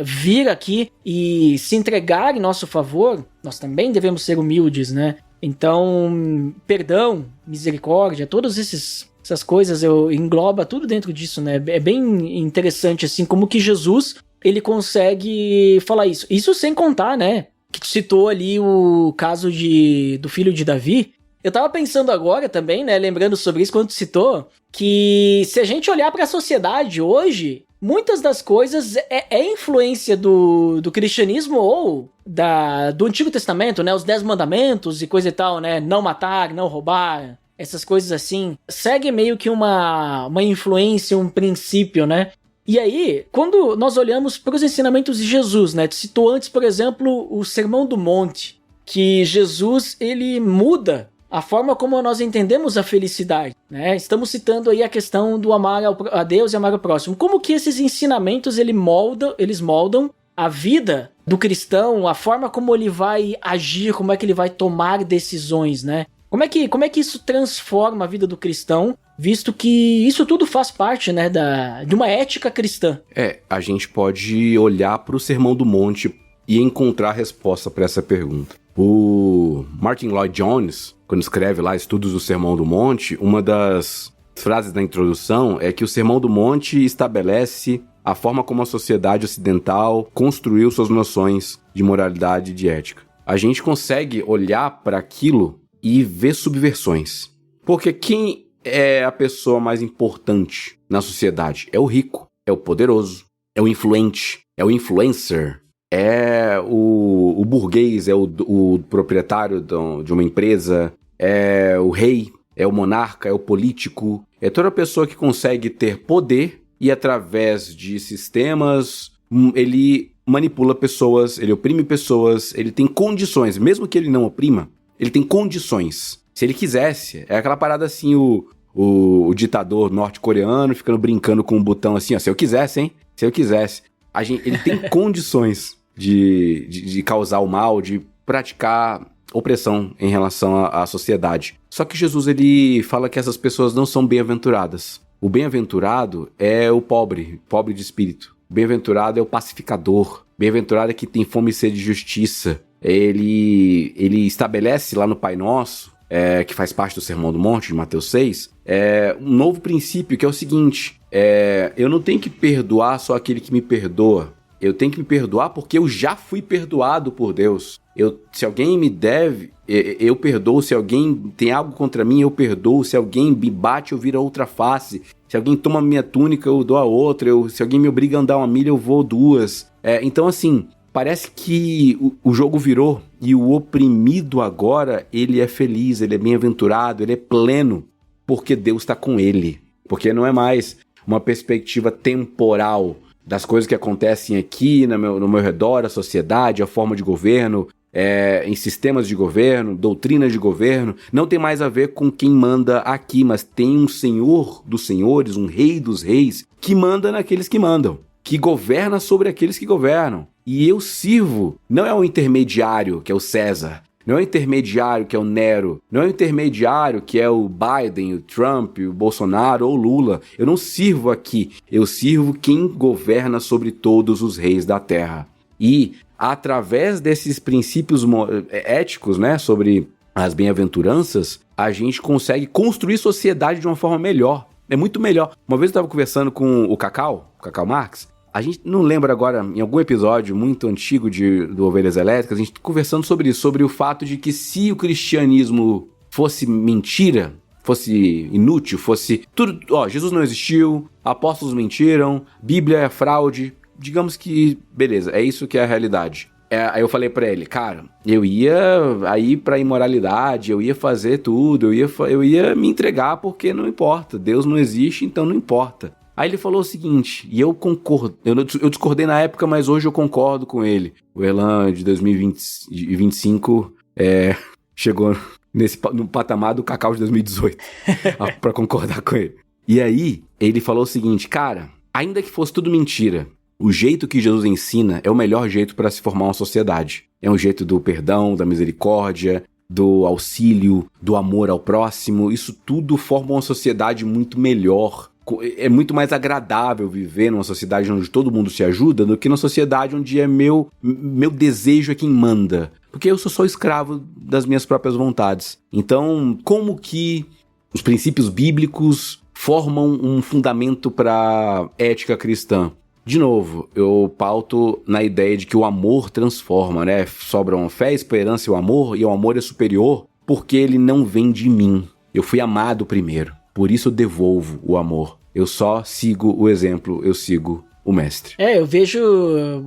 vir aqui e se entregar em nosso favor, nós também devemos ser humildes, né? Então, perdão, misericórdia, todas essas coisas, engloba tudo dentro disso, né? É bem interessante, assim, como que Jesus, ele consegue falar isso. Isso sem contar, né, que tu citou ali o caso do filho de Davi. Eu tava pensando agora também, né, lembrando sobre isso quando tu citou, que se a gente olhar pra sociedade hoje, muitas das coisas é influência do cristianismo ou do Antigo Testamento, né, os 10 mandamentos e coisa e tal, né, não matar, não roubar, essas coisas assim, segue meio que uma influência, um princípio, né. E aí, quando nós olhamos para os ensinamentos de Jesus, né? Tu citou antes, por exemplo, o Sermão do Monte, que Jesus, ele muda a forma como nós entendemos a felicidade, né? Estamos citando aí a questão do amar a Deus e amar o próximo. Como que esses ensinamentos, eles moldam a vida do cristão, a forma como ele vai agir, como é que ele vai tomar decisões, né? Como é que isso transforma a vida do cristão, visto que isso tudo faz parte, né, de uma ética cristã? A gente pode olhar para o Sermão do Monte e encontrar a resposta para essa pergunta. O Martin Lloyd-Jones, quando escreve lá Estudos do Sermão do Monte, uma das frases da introdução é que o Sermão do Monte estabelece a forma como a sociedade ocidental construiu suas noções de moralidade e de ética. A gente consegue olhar para aquilo e ver subversões. Porque quem é a pessoa mais importante na sociedade? É o rico, é o poderoso, é o influente, é o influencer, é o burguês, é o proprietário de uma empresa, é o rei, é o monarca, é o político, é toda pessoa que consegue ter poder e através de sistemas ele manipula pessoas, ele oprime pessoas, ele tem condições, mesmo que ele não oprima, ele tem condições. Se ele quisesse, é aquela parada assim, o ditador norte-coreano ficando brincando com um botão assim, ó, se eu quisesse, hein? Se eu quisesse. Ele tem condições de causar o mal, de praticar opressão em relação à sociedade. Só que Jesus, ele fala que essas pessoas não são bem-aventuradas. O bem-aventurado é o pobre de espírito. O bem-aventurado é o pacificador. O bem-aventurado é que tem fome e sede de justiça. Ele estabelece lá no Pai Nosso, que faz parte do Sermão do Monte, de Mateus 6, um novo princípio, que é o seguinte, eu não tenho que perdoar só aquele que me perdoa, eu tenho que me perdoar porque eu já fui perdoado por Deus. Se alguém me deve, eu perdoo, se alguém tem algo contra mim, eu perdoo, se alguém me bate, eu viro a outra face, se alguém toma minha túnica, eu dou a outra, se alguém me obriga a andar 1 milha, eu vou 2. Então assim, parece que o jogo virou e o oprimido agora, ele é feliz, ele é bem-aventurado, ele é pleno, porque Deus está com ele. Porque não é mais uma perspectiva temporal das coisas que acontecem aqui no meu redor, a sociedade, a forma de governo, em sistemas de governo, doutrinas de governo, não tem mais a ver com quem manda aqui, mas tem um senhor dos senhores, um rei dos reis, que manda naqueles que mandam, que governa sobre aqueles que governam. E eu sirvo, não é o intermediário, que é o César, não é o intermediário, que é o Nero, não é o intermediário, que é o Biden, o Trump, o Bolsonaro ou o Lula. Eu não sirvo aqui, eu sirvo quem governa sobre todos os reis da terra. E através desses princípios éticos, né, sobre as bem-aventuranças, a gente consegue construir sociedade de uma forma melhor. É muito melhor. Uma vez eu estava conversando com o Cacau Marx. A gente não lembra agora, em algum episódio muito antigo do Ovelhas Elétricas, a gente conversando sobre isso, sobre o fato de que se o cristianismo fosse mentira, fosse inútil, fosse tudo, Jesus não existiu, apóstolos mentiram, Bíblia é fraude, digamos que, beleza, é isso que é a realidade. Aí eu falei pra ele, cara, eu ia aí pra imoralidade, eu ia fazer tudo, eu ia me entregar porque não importa, Deus não existe, então não importa. Aí ele falou o seguinte, e eu concordo, eu discordei na época, mas hoje eu concordo com ele. O Elan de 2025 chegou no patamar do Cacau de 2018, pra concordar com ele. E aí, ele falou o seguinte, cara, ainda que fosse tudo mentira, o jeito que Jesus ensina é o melhor jeito para se formar uma sociedade. É um jeito do perdão, da misericórdia, do auxílio, do amor ao próximo. Isso tudo forma uma sociedade muito melhor. É muito mais agradável viver numa sociedade onde todo mundo se ajuda do que numa sociedade onde meu desejo é quem manda. Porque eu sou só escravo das minhas próprias vontades. Então, como que os princípios bíblicos formam um fundamento para ética cristã? De novo, eu pauto na ideia de que o amor transforma, né? Sobram fé, esperança e o amor é superior porque ele não vem de mim. Eu fui amado primeiro. Por isso eu devolvo o amor. Eu só sigo o exemplo, eu sigo o mestre. Eu vejo,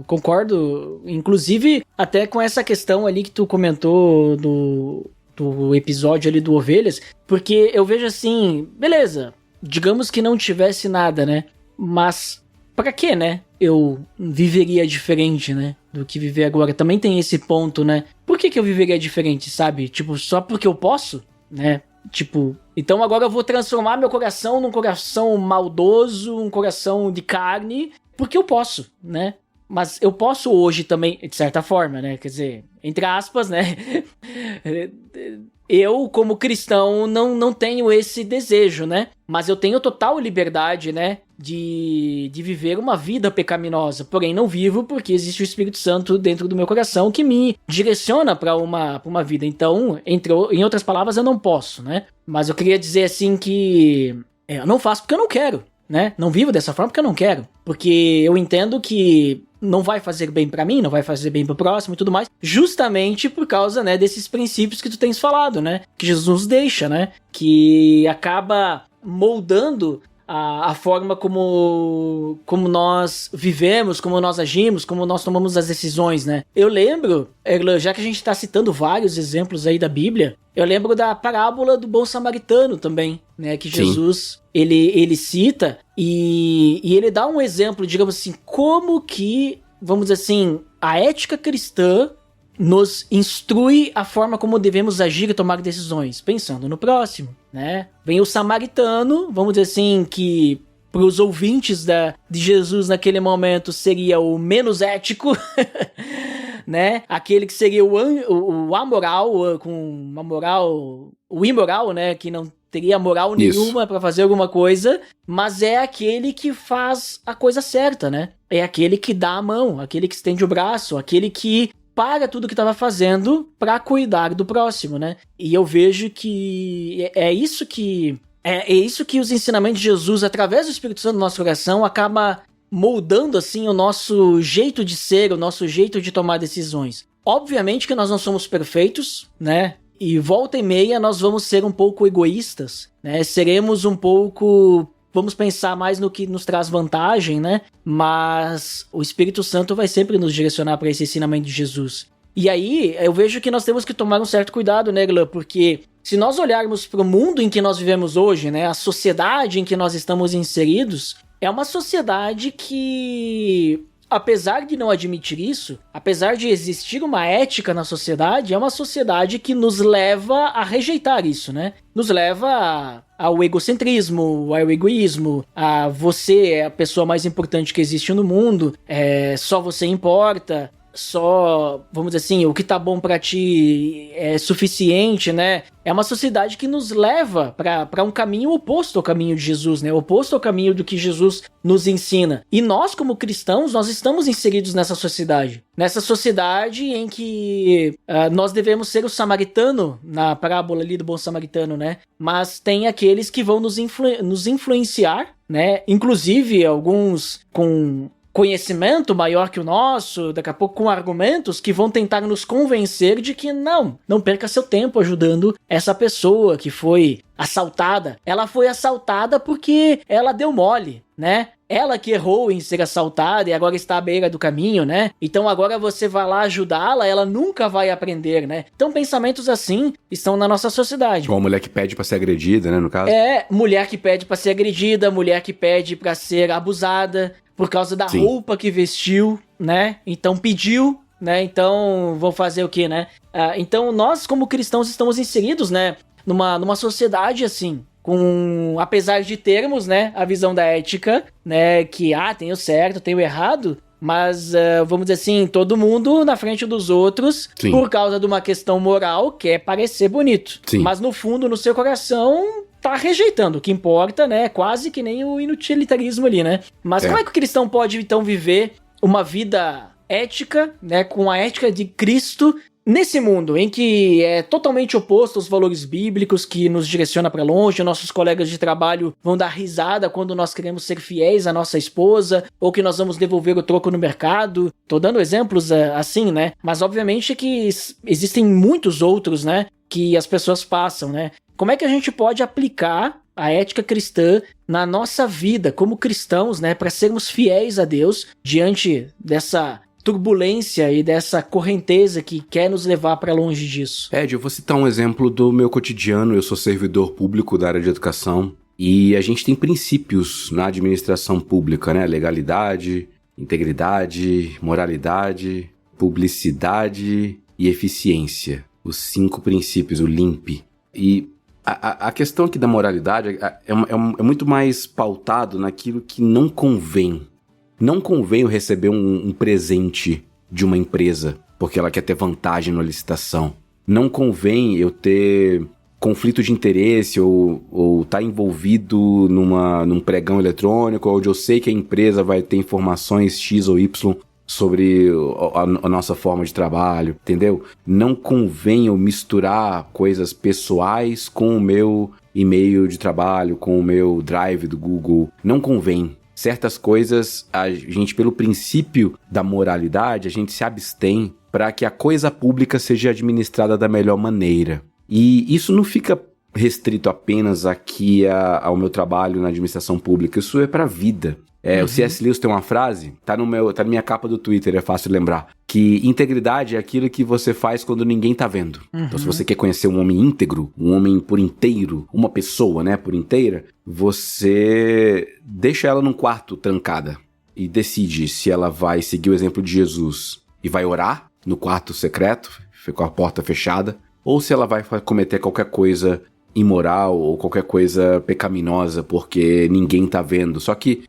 concordo, inclusive até com essa questão ali que tu comentou do episódio ali do Ovelhas, porque eu vejo assim, beleza, digamos que não tivesse nada, né? Mas pra quê, né? Eu viveria diferente, né? Do que viver agora. Também tem esse ponto, né? Por que eu viveria diferente, sabe? Tipo, só porque eu posso, né? Tipo, então agora eu vou transformar meu coração num coração maldoso, um coração de carne, porque eu posso, né? Mas eu posso hoje também, de certa forma, né? Quer dizer, entre aspas, né? Eu, como cristão, não tenho esse desejo, né? Mas eu tenho total liberdade, né? De viver uma vida pecaminosa. Porém, não vivo porque existe o Espírito Santo dentro do meu coração que me direciona para uma vida. Então, em outras palavras, eu não posso, né? Mas eu queria dizer assim que eu não faço porque eu não quero, né? Não vivo dessa forma porque eu não quero. Porque eu entendo que não vai fazer bem pra mim, não vai fazer bem pro próximo e tudo mais, justamente por causa, né, desses princípios que tu tens falado, né, que Jesus nos deixa, né, que acaba moldando a forma como nós vivemos, como nós agimos, como nós tomamos as decisões, né. Eu lembro, já que a gente tá citando vários exemplos aí da Bíblia, eu lembro da parábola do bom samaritano também, né, que Jesus, ele cita e ele dá um exemplo, digamos assim, como que, vamos dizer assim, a ética cristã nos instrui a forma como devemos agir e tomar decisões, pensando no próximo, né? Vem o samaritano, vamos dizer assim, que para os ouvintes de Jesus naquele momento seria o menos ético, né? Aquele que seria o amoral, com uma moral, o imoral, né? Que não teria moral nenhuma para fazer alguma coisa, mas é aquele que faz a coisa certa, né? É aquele que dá a mão, aquele que estende o braço, aquele que para tudo que estava fazendo para cuidar do próximo, né? E eu vejo que é isso que os ensinamentos de Jesus, através do Espírito Santo no nosso coração, acaba moldando assim o nosso jeito de ser, o nosso jeito de tomar decisões. Obviamente que nós não somos perfeitos, né? E volta e meia nós vamos ser um pouco egoístas, né? Seremos um pouco... Vamos pensar mais no que nos traz vantagem, né? Mas o Espírito Santo vai sempre nos direcionar para esse ensinamento de Jesus. E aí, eu vejo que nós temos que tomar um certo cuidado, né, Glan? Porque se nós olharmos para o mundo em que nós vivemos hoje, né? A sociedade em que nós estamos inseridos, é uma sociedade que, apesar de não admitir isso, apesar de existir uma ética na sociedade, é uma sociedade que nos leva a rejeitar isso, né? Nos leva ao egocentrismo, ao egoísmo, a você é a pessoa mais importante que existe no mundo, só você importa, só, vamos dizer assim, o que tá bom pra ti é suficiente, né? É uma sociedade que nos leva pra um caminho oposto ao caminho de Jesus, né? Oposto ao caminho do que Jesus nos ensina. E nós, como cristãos, nós estamos inseridos nessa sociedade. Nessa sociedade em que nós devemos ser o samaritano, na parábola ali do bom samaritano, né? Mas tem aqueles que vão nos influenciar, né? Inclusive, alguns com conhecimento maior que o nosso, daqui a pouco com argumentos que vão tentar nos convencer de que não perca seu tempo ajudando essa pessoa que foi assaltada. Ela foi assaltada porque ela deu mole, né? Ela que errou em ser assaltada e agora está à beira do caminho, né? Então agora você vai lá ajudá-la, ela nunca vai aprender, né? Então pensamentos assim estão na nossa sociedade. Uma mulher que pede pra ser agredida, né, no caso? Mulher que pede pra ser agredida, mulher que pede pra ser abusada por causa da roupa que vestiu, né? Então pediu, né? Então vão fazer o quê, né? Então nós como cristãos estamos inseridos, né? Numa sociedade assim, apesar de termos, né, a visão da ética, né, que tem o certo, tem o errado, mas vamos dizer assim, todo mundo na frente dos outros, Sim. Por causa de uma questão moral, quer parecer bonito. Sim. Mas no fundo, no seu coração, tá rejeitando. O que importa, né, quase que nem o inutilitarismo ali, né? Mas como é que o cristão pode então viver uma vida ética, né, com a ética de Cristo, nesse mundo em que é totalmente oposto aos valores bíblicos, que nos direciona para longe, nossos colegas de trabalho vão dar risada quando nós queremos ser fiéis à nossa esposa, ou que nós vamos devolver o troco no mercado. Tô dando exemplos assim, né? Mas obviamente que existem muitos outros, né, que as pessoas passam, né? Como é que a gente pode aplicar a ética cristã na nossa vida como cristãos, né, para sermos fiéis a Deus diante dessa turbulência e dessa correnteza que quer nos levar para longe disso? Ed, eu vou citar um exemplo do meu cotidiano. Eu sou servidor público da área de educação e a gente tem princípios na administração pública, né? Legalidade, integridade, moralidade, publicidade e eficiência. Os 5 princípios, o LIMP. E a questão aqui da moralidade é muito mais pautado naquilo que não convém. Não convém eu receber um presente de uma empresa porque ela quer ter vantagem na licitação. Não convém eu ter conflito de interesse ou estar envolvido num pregão eletrônico onde eu sei que a empresa vai ter informações X ou Y sobre a nossa forma de trabalho, entendeu? Não convém eu misturar coisas pessoais com o meu e-mail de trabalho, com o meu drive do Google. Não convém. Certas coisas, a gente, pelo princípio da moralidade, a gente se abstém para que a coisa pública seja administrada da melhor maneira. E isso não fica restrito apenas aqui ao meu trabalho na administração pública, isso é para a vida. O C.S. Lewis tem uma frase, tá na minha capa do Twitter, é fácil lembrar, que integridade é aquilo que você faz quando ninguém tá vendo. Então, se você quer conhecer um homem íntegro, um homem por inteiro, uma pessoa, né, por inteira, você deixa ela num quarto trancada e decide se ela vai seguir o exemplo de Jesus e vai orar no quarto secreto, com a porta fechada, ou se ela vai cometer qualquer coisa imoral ou qualquer coisa pecaminosa porque ninguém tá vendo. Só que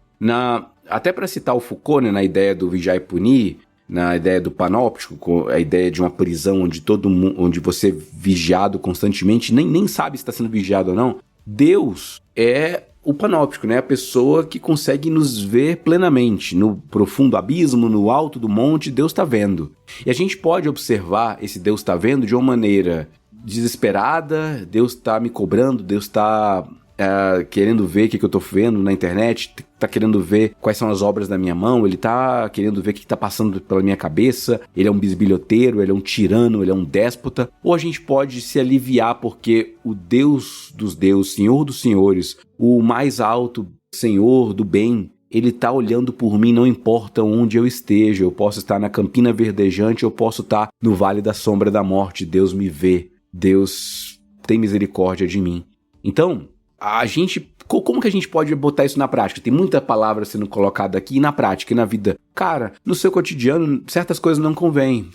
até para citar o Foucault, né, na ideia do vigiar e punir, na ideia do panóptico, a ideia de uma prisão onde você é vigiado constantemente, nem sabe se está sendo vigiado ou não. Deus é o panóptico, né? A pessoa que consegue nos ver plenamente. No profundo abismo, no alto do monte, Deus está vendo. E a gente pode observar esse Deus está vendo de uma maneira desesperada. Deus está me cobrando, Deus está querendo ver o que eu tô vendo na internet, tá querendo ver quais são as obras da minha mão, ele tá querendo ver o que tá passando pela minha cabeça, ele é um bisbilhoteiro, ele é um tirano, ele é um déspota. Ou a gente pode se aliviar porque o Deus dos deuses, Senhor dos senhores, o mais alto Senhor do bem, ele tá olhando por mim, não importa onde eu esteja. Eu posso estar na campina verdejante, eu posso estar no vale da sombra da morte. Deus me vê, Deus tem misericórdia de mim. Então, a gente... Como que a gente pode botar isso na prática? Tem muita palavra sendo colocada aqui e na prática, e na vida. Cara, no seu cotidiano, certas coisas não convêm.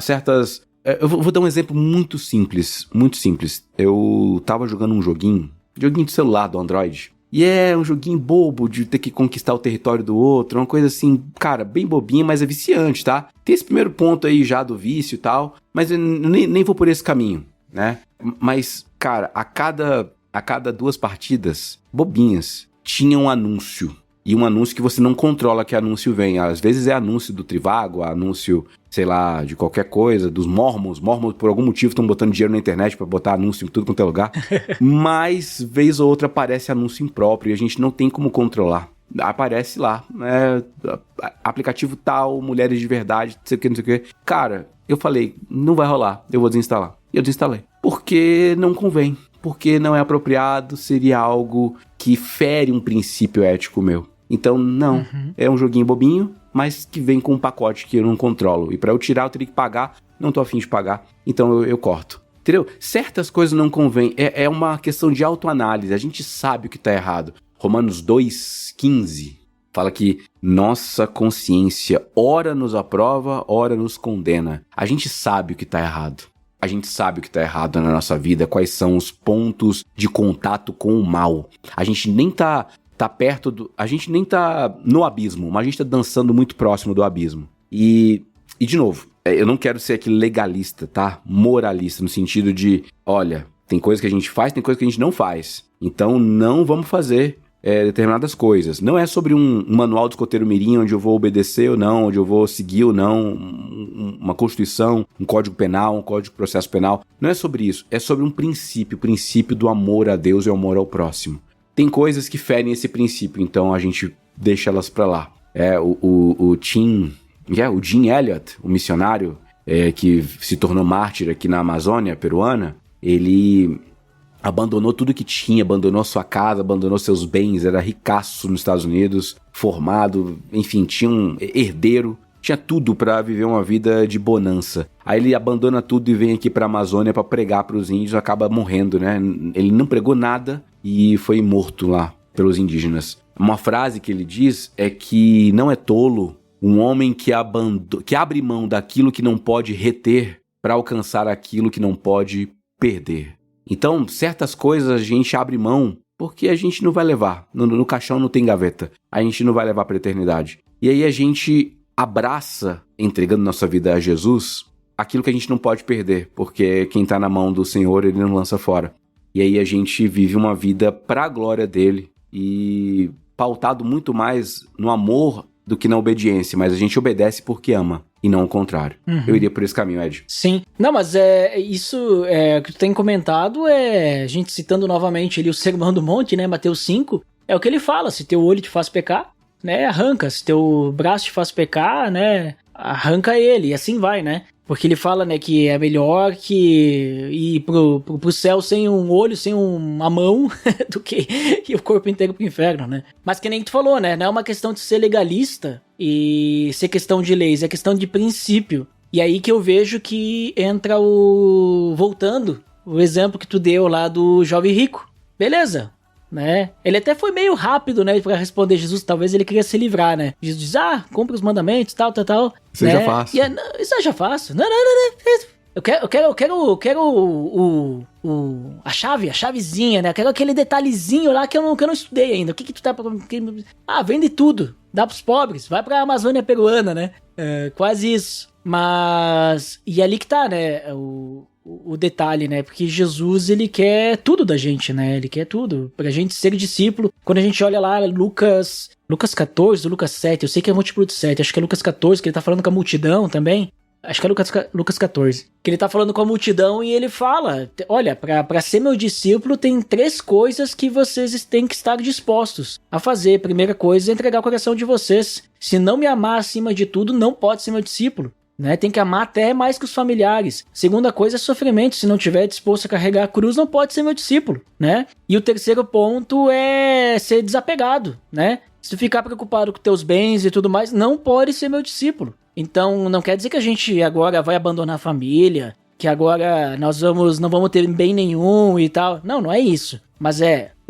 Certas... Eu vou dar um exemplo muito simples, muito simples. Eu tava jogando um joguinho de celular do Android. E é um joguinho bobo de ter que conquistar o território do outro, uma coisa assim, cara, bem bobinha, mas é viciante, tá? Tem esse primeiro ponto aí já do vício e tal, mas eu nem vou por esse caminho, né? Mas, cara, a cada 2 partidas, bobinhas, tinha um anúncio. E um anúncio que você não controla que anúncio vem. Às vezes é anúncio do Trivago, anúncio, sei lá, de qualquer coisa, dos Mormons. Mormons, por algum motivo, estão botando dinheiro na internet pra botar anúncio em tudo quanto é lugar. Mas, vez ou outra, aparece anúncio impróprio e a gente não tem como controlar. Aparece lá, né? Aplicativo tal, mulheres de verdade, não sei o que, não sei o que. Cara, eu falei, não vai rolar, eu vou desinstalar. E eu desinstalei. Porque não convém. Porque não é apropriado, seria algo que fere um princípio ético meu. Então, não. É um joguinho bobinho, mas que vem com um pacote que eu não controlo. E pra eu tirar, eu teria que pagar. Não tô afim de pagar, então eu corto. Entendeu? Certas coisas não convêm. É uma questão de autoanálise. A gente sabe o que tá errado. Romanos 2,15 fala que nossa consciência ora nos aprova, ora nos condena. A gente sabe o que tá errado. A gente sabe o que tá errado na nossa vida, quais são os pontos de contato com o mal. A gente nem tá perto do... A gente nem tá no abismo, mas a gente tá dançando muito próximo do abismo. E de novo, eu não quero ser aquele legalista, tá? Moralista, no sentido de, olha, tem coisa que a gente faz, tem coisa que a gente não faz. Então não vamos fazer determinadas coisas. Não é sobre um manual do escoteiro mirim, onde eu vou obedecer ou não, onde eu vou seguir ou não, uma constituição, um código penal, um código de processo penal. Não é sobre isso. É sobre um princípio, o princípio do amor a Deus e o amor ao próximo. Tem coisas que ferem esse princípio, então a gente deixa elas pra lá. O Jim Elliot, o missionário que se tornou mártir aqui na Amazônia peruana, ele abandonou tudo que tinha, abandonou sua casa, abandonou seus bens, era ricaço nos Estados Unidos, formado, enfim, tinha um herdeiro, tinha tudo pra viver uma vida de bonança. Aí ele abandona tudo e vem aqui pra Amazônia pra pregar pros índios, acaba morrendo, né? Ele não pregou nada e foi morto lá pelos indígenas. Uma frase que ele diz é que não é tolo um homem que abre mão daquilo que não pode reter pra alcançar aquilo que não pode perder. Então, certas coisas a gente abre mão porque a gente não vai levar. No caixão não tem gaveta. A gente não vai levar para a eternidade. E aí a gente abraça, entregando nossa vida a Jesus, aquilo que a gente não pode perder, porque quem está na mão do Senhor, ele não lança fora. E aí a gente vive uma vida para a glória dele e pautado muito mais no amor do que na obediência, mas a gente obedece porque ama. E não o contrário. Eu iria por esse caminho, Ed. Sim. Não, mas isso que tu tem comentado a gente citando novamente ali o Sermão do Monte, né, Mateus 5, é o que ele fala, se teu olho te faz pecar, né, arranca, se teu braço te faz pecar, né, arranca ele, e assim vai, né. Porque ele fala, né, que é melhor que ir pro céu sem um olho, sem uma mão, do que ir o corpo inteiro pro inferno, né? Mas que nem tu falou, né? Não é uma questão de ser legalista e ser questão de leis, é questão de princípio. E aí que eu vejo que entra voltando, o exemplo que tu deu lá do jovem rico. Beleza, né? Ele até foi meio rápido, né, pra responder Jesus, talvez ele queria se livrar, né? Jesus diz, cumpre os mandamentos, tal. Isso né? Já faço. Isso eu já faço. Não. Eu quero a chavezinha, né? Eu quero aquele detalhezinho lá que eu não estudei ainda. O que tu tá... vende tudo. Dá pros pobres. Vai pra Amazônia peruana, né? Quase isso. Mas... E ali que tá, né? O detalhe, né? Porque Jesus, ele quer tudo da gente, né? Ele quer tudo. Pra gente ser discípulo. Quando a gente olha lá, Lucas 14 ou Lucas 7, eu sei que é múltiplo de 7, acho que é Lucas 14, que ele tá falando com a multidão também. Acho que é Lucas 14. Que ele tá falando com a multidão e ele fala, olha, pra ser meu discípulo tem 3 coisas que vocês têm que estar dispostos a fazer. Primeira coisa é entregar o coração de vocês. Se não me amar acima de tudo, não pode ser meu discípulo. Né? Tem que amar até mais que os familiares. Segunda coisa é sofrimento. Se não tiver disposto a carregar a cruz, não pode ser meu discípulo, né? E o terceiro ponto é ser desapegado, né? Se tu ficar preocupado com teus bens e tudo mais, não pode ser meu discípulo. Então, não quer dizer que a gente agora vai abandonar a família, que agora nós não vamos ter bem nenhum e tal. Não é isso. Mas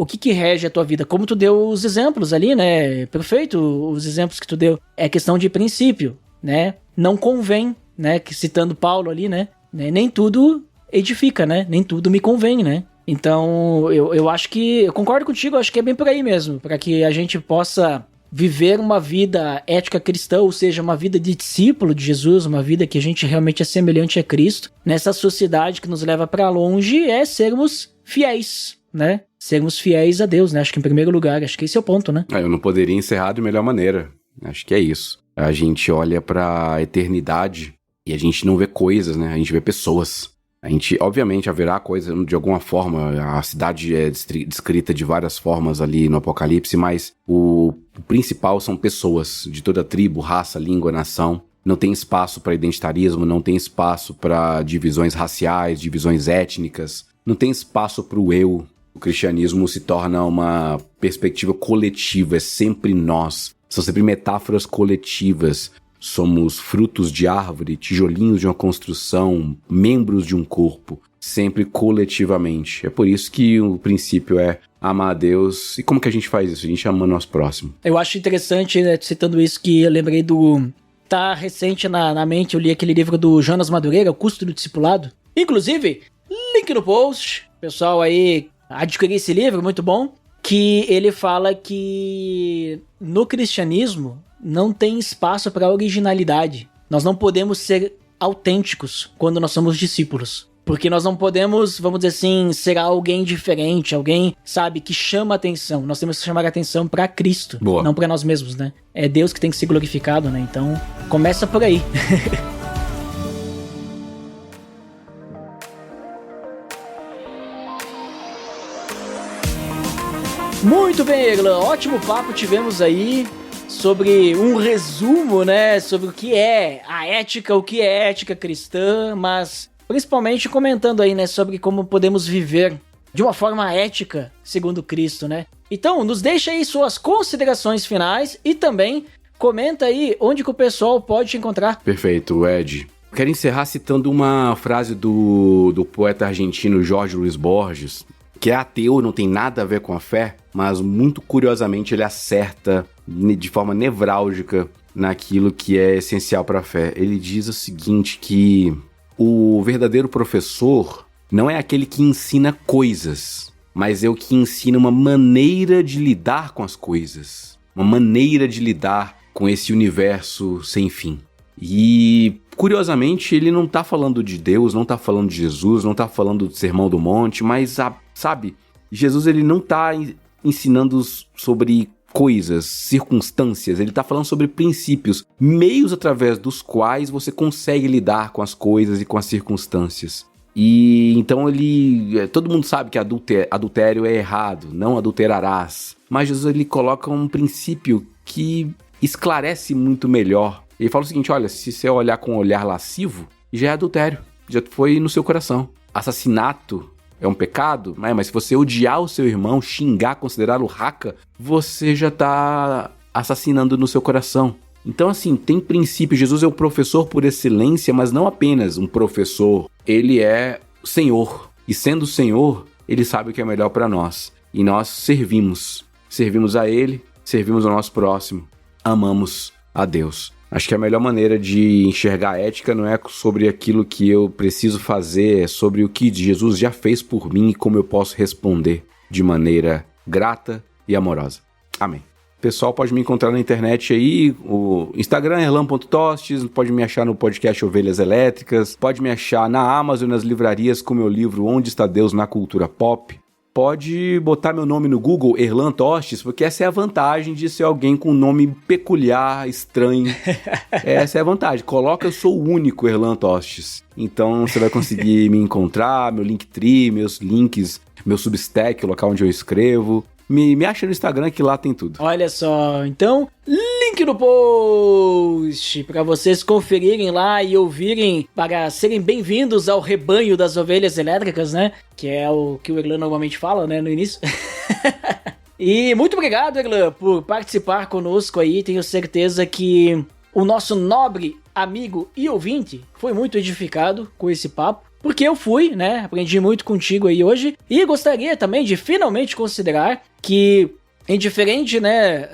o que rege a tua vida? Como tu deu os exemplos ali, né? Perfeito, os exemplos que tu deu. É questão de princípio, né? Não convém, né? Que citando Paulo ali, né? Nem tudo edifica, né? Nem tudo me convém, né? Então, eu acho que... Eu concordo contigo, eu acho que é bem por aí mesmo. Para que a gente possa viver uma vida ética cristã, ou seja, uma vida de discípulo de Jesus, uma vida que a gente realmente é semelhante a Cristo. Nessa sociedade que nos leva para longe é sermos fiéis, né? Sermos fiéis a Deus, né? Acho que em primeiro lugar, acho que esse é o ponto, né? Eu não poderia encerrar de melhor maneira. Acho que é isso. A gente olha pra eternidade e a gente não vê coisas, né? A gente vê pessoas. A gente, obviamente, haverá coisa de alguma forma, a cidade é descrita de várias formas ali no Apocalipse, mas o principal são pessoas de toda tribo, raça, língua, nação. Não tem espaço para identitarismo, não tem espaço para divisões raciais, divisões étnicas, não tem espaço para o eu. O cristianismo se torna uma perspectiva coletiva, é sempre nós. São sempre metáforas coletivas. Somos frutos de árvore, tijolinhos de uma construção, membros de um corpo, sempre coletivamente. É por isso que o princípio é amar a Deus. E como que a gente faz isso? A gente ama o nosso próximo. Eu acho interessante, né, citando isso, que eu lembrei do... Tá recente na mente, eu li aquele livro do Jonas Madureira, O Custo do Discipulado. Inclusive, link no post. Pessoal aí, adquirir esse livro, muito bom. Que ele fala que no cristianismo não tem espaço para originalidade. Nós não podemos ser autênticos quando nós somos discípulos. Porque nós não podemos, vamos dizer assim, ser alguém diferente, alguém, sabe, que chama atenção. Nós temos que chamar a atenção para Cristo, Boa. Não para nós mesmos, né? É Deus que tem que ser glorificado, né? Então, começa por aí. Muito bem, Erlan, ótimo papo tivemos aí sobre um resumo, né, sobre o que é a ética, o que é ética cristã, mas principalmente comentando aí, né, sobre como podemos viver de uma forma ética segundo Cristo, né. Então, nos deixa aí suas considerações finais e também comenta aí onde que o pessoal pode te encontrar. Perfeito, Ed. Quero encerrar citando uma frase do poeta argentino Jorge Luis Borges, que é ateu, não tem nada a ver com a fé, mas muito curiosamente ele acerta de forma nevrálgica naquilo que é essencial para a fé. Ele diz o seguinte, que o verdadeiro professor não é aquele que ensina coisas, mas é o que ensina uma maneira de lidar com as coisas, uma maneira de lidar com esse universo sem fim. E, curiosamente, ele não tá falando de Deus, não tá falando de Jesus, não tá falando do Sermão do Monte, mas, sabe, Jesus ele não tá ensinando sobre coisas, circunstâncias, ele tá falando sobre princípios, meios através dos quais você consegue lidar com as coisas e com as circunstâncias. E então todo mundo sabe que adultério é errado, não adulterarás, mas Jesus ele coloca um princípio que esclarece muito melhor. Ele fala o seguinte, olha, se você olhar com um olhar lascivo, já é adultério, já foi no seu coração. Assassinato é um pecado, mas se você odiar o seu irmão, xingar, considerá-lo raca, você já está assassinando no seu coração. Então, assim, tem princípio. Jesus é o professor por excelência, mas não apenas um professor. Ele é Senhor. E sendo Senhor, ele sabe o que é melhor para nós. E nós servimos. Servimos a ele, servimos ao nosso próximo. Amamos a Deus. Acho que a melhor maneira de enxergar a ética não é sobre aquilo que eu preciso fazer, é sobre o que Jesus já fez por mim e como eu posso responder de maneira grata e amorosa. Amém. Pessoal, pode me encontrar na internet aí, o Instagram é erlan.tostes, pode me achar no podcast Ovelhas Elétricas, pode me achar na Amazon, nas livrarias com meu livro Onde Está Deus na Cultura Pop. Pode botar meu nome no Google, Erlan Tostes, porque essa é a vantagem de ser alguém com um nome peculiar, estranho. Essa é a vantagem. Coloca, eu sou o único Erlan Tostes. Então você vai conseguir me encontrar, meu Linktree, meus links, meu Substack, o local onde eu escrevo. Me acha no Instagram que lá tem tudo. Olha só, então, link no post para vocês conferirem lá e ouvirem, para serem bem-vindos ao rebanho das ovelhas elétricas, né? Que é o que o Erlan normalmente fala, né, no início. E muito obrigado, Erlan, por participar conosco aí. Tenho certeza que o nosso nobre amigo e ouvinte foi muito edificado com esse papo. porque eu fui, né? Aprendi muito contigo aí hoje. E gostaria também de finalmente considerar que, indiferente, né,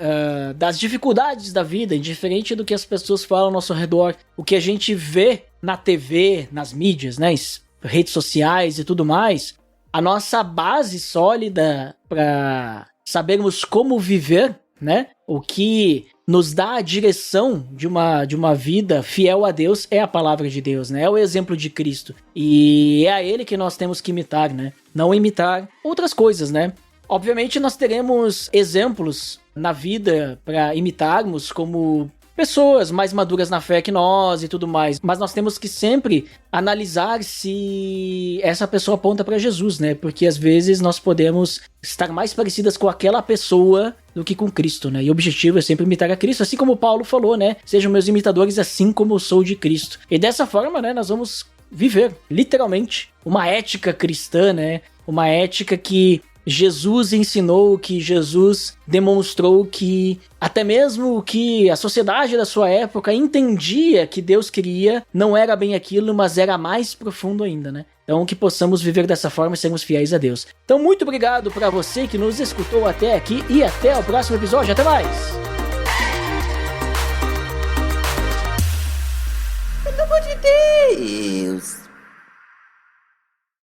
das dificuldades da vida, indiferente do que as pessoas falam ao nosso redor, o que a gente vê na TV, nas mídias, né, redes sociais e tudo mais, a nossa base sólida para sabermos como viver, né, o que nos dá a direção de uma vida fiel a Deus é a palavra de Deus, né? É o exemplo de Cristo. E é a ele que nós temos que imitar, né? Não imitar outras coisas, né? Obviamente nós teremos exemplos na vida para imitarmos, como pessoas mais maduras na fé que nós e tudo mais, mas nós temos que sempre analisar se essa pessoa aponta para Jesus, né? Porque às vezes nós podemos estar mais parecidas com aquela pessoa do que com Cristo, né? E o objetivo é sempre imitar a Cristo, assim como Paulo falou, né? Sejam meus imitadores assim como eu sou de Cristo. E dessa forma, né, nós vamos viver, literalmente, uma ética cristã, né? Uma ética que Jesus ensinou, que Jesus demonstrou, que até mesmo que a sociedade da sua época entendia que Deus queria, não era bem aquilo, mas era mais profundo ainda, né? Então que possamos viver dessa forma e sermos fiéis a Deus. Então muito obrigado para você que nos escutou até aqui e até o próximo episódio. Até mais! Pelo amor de Deus!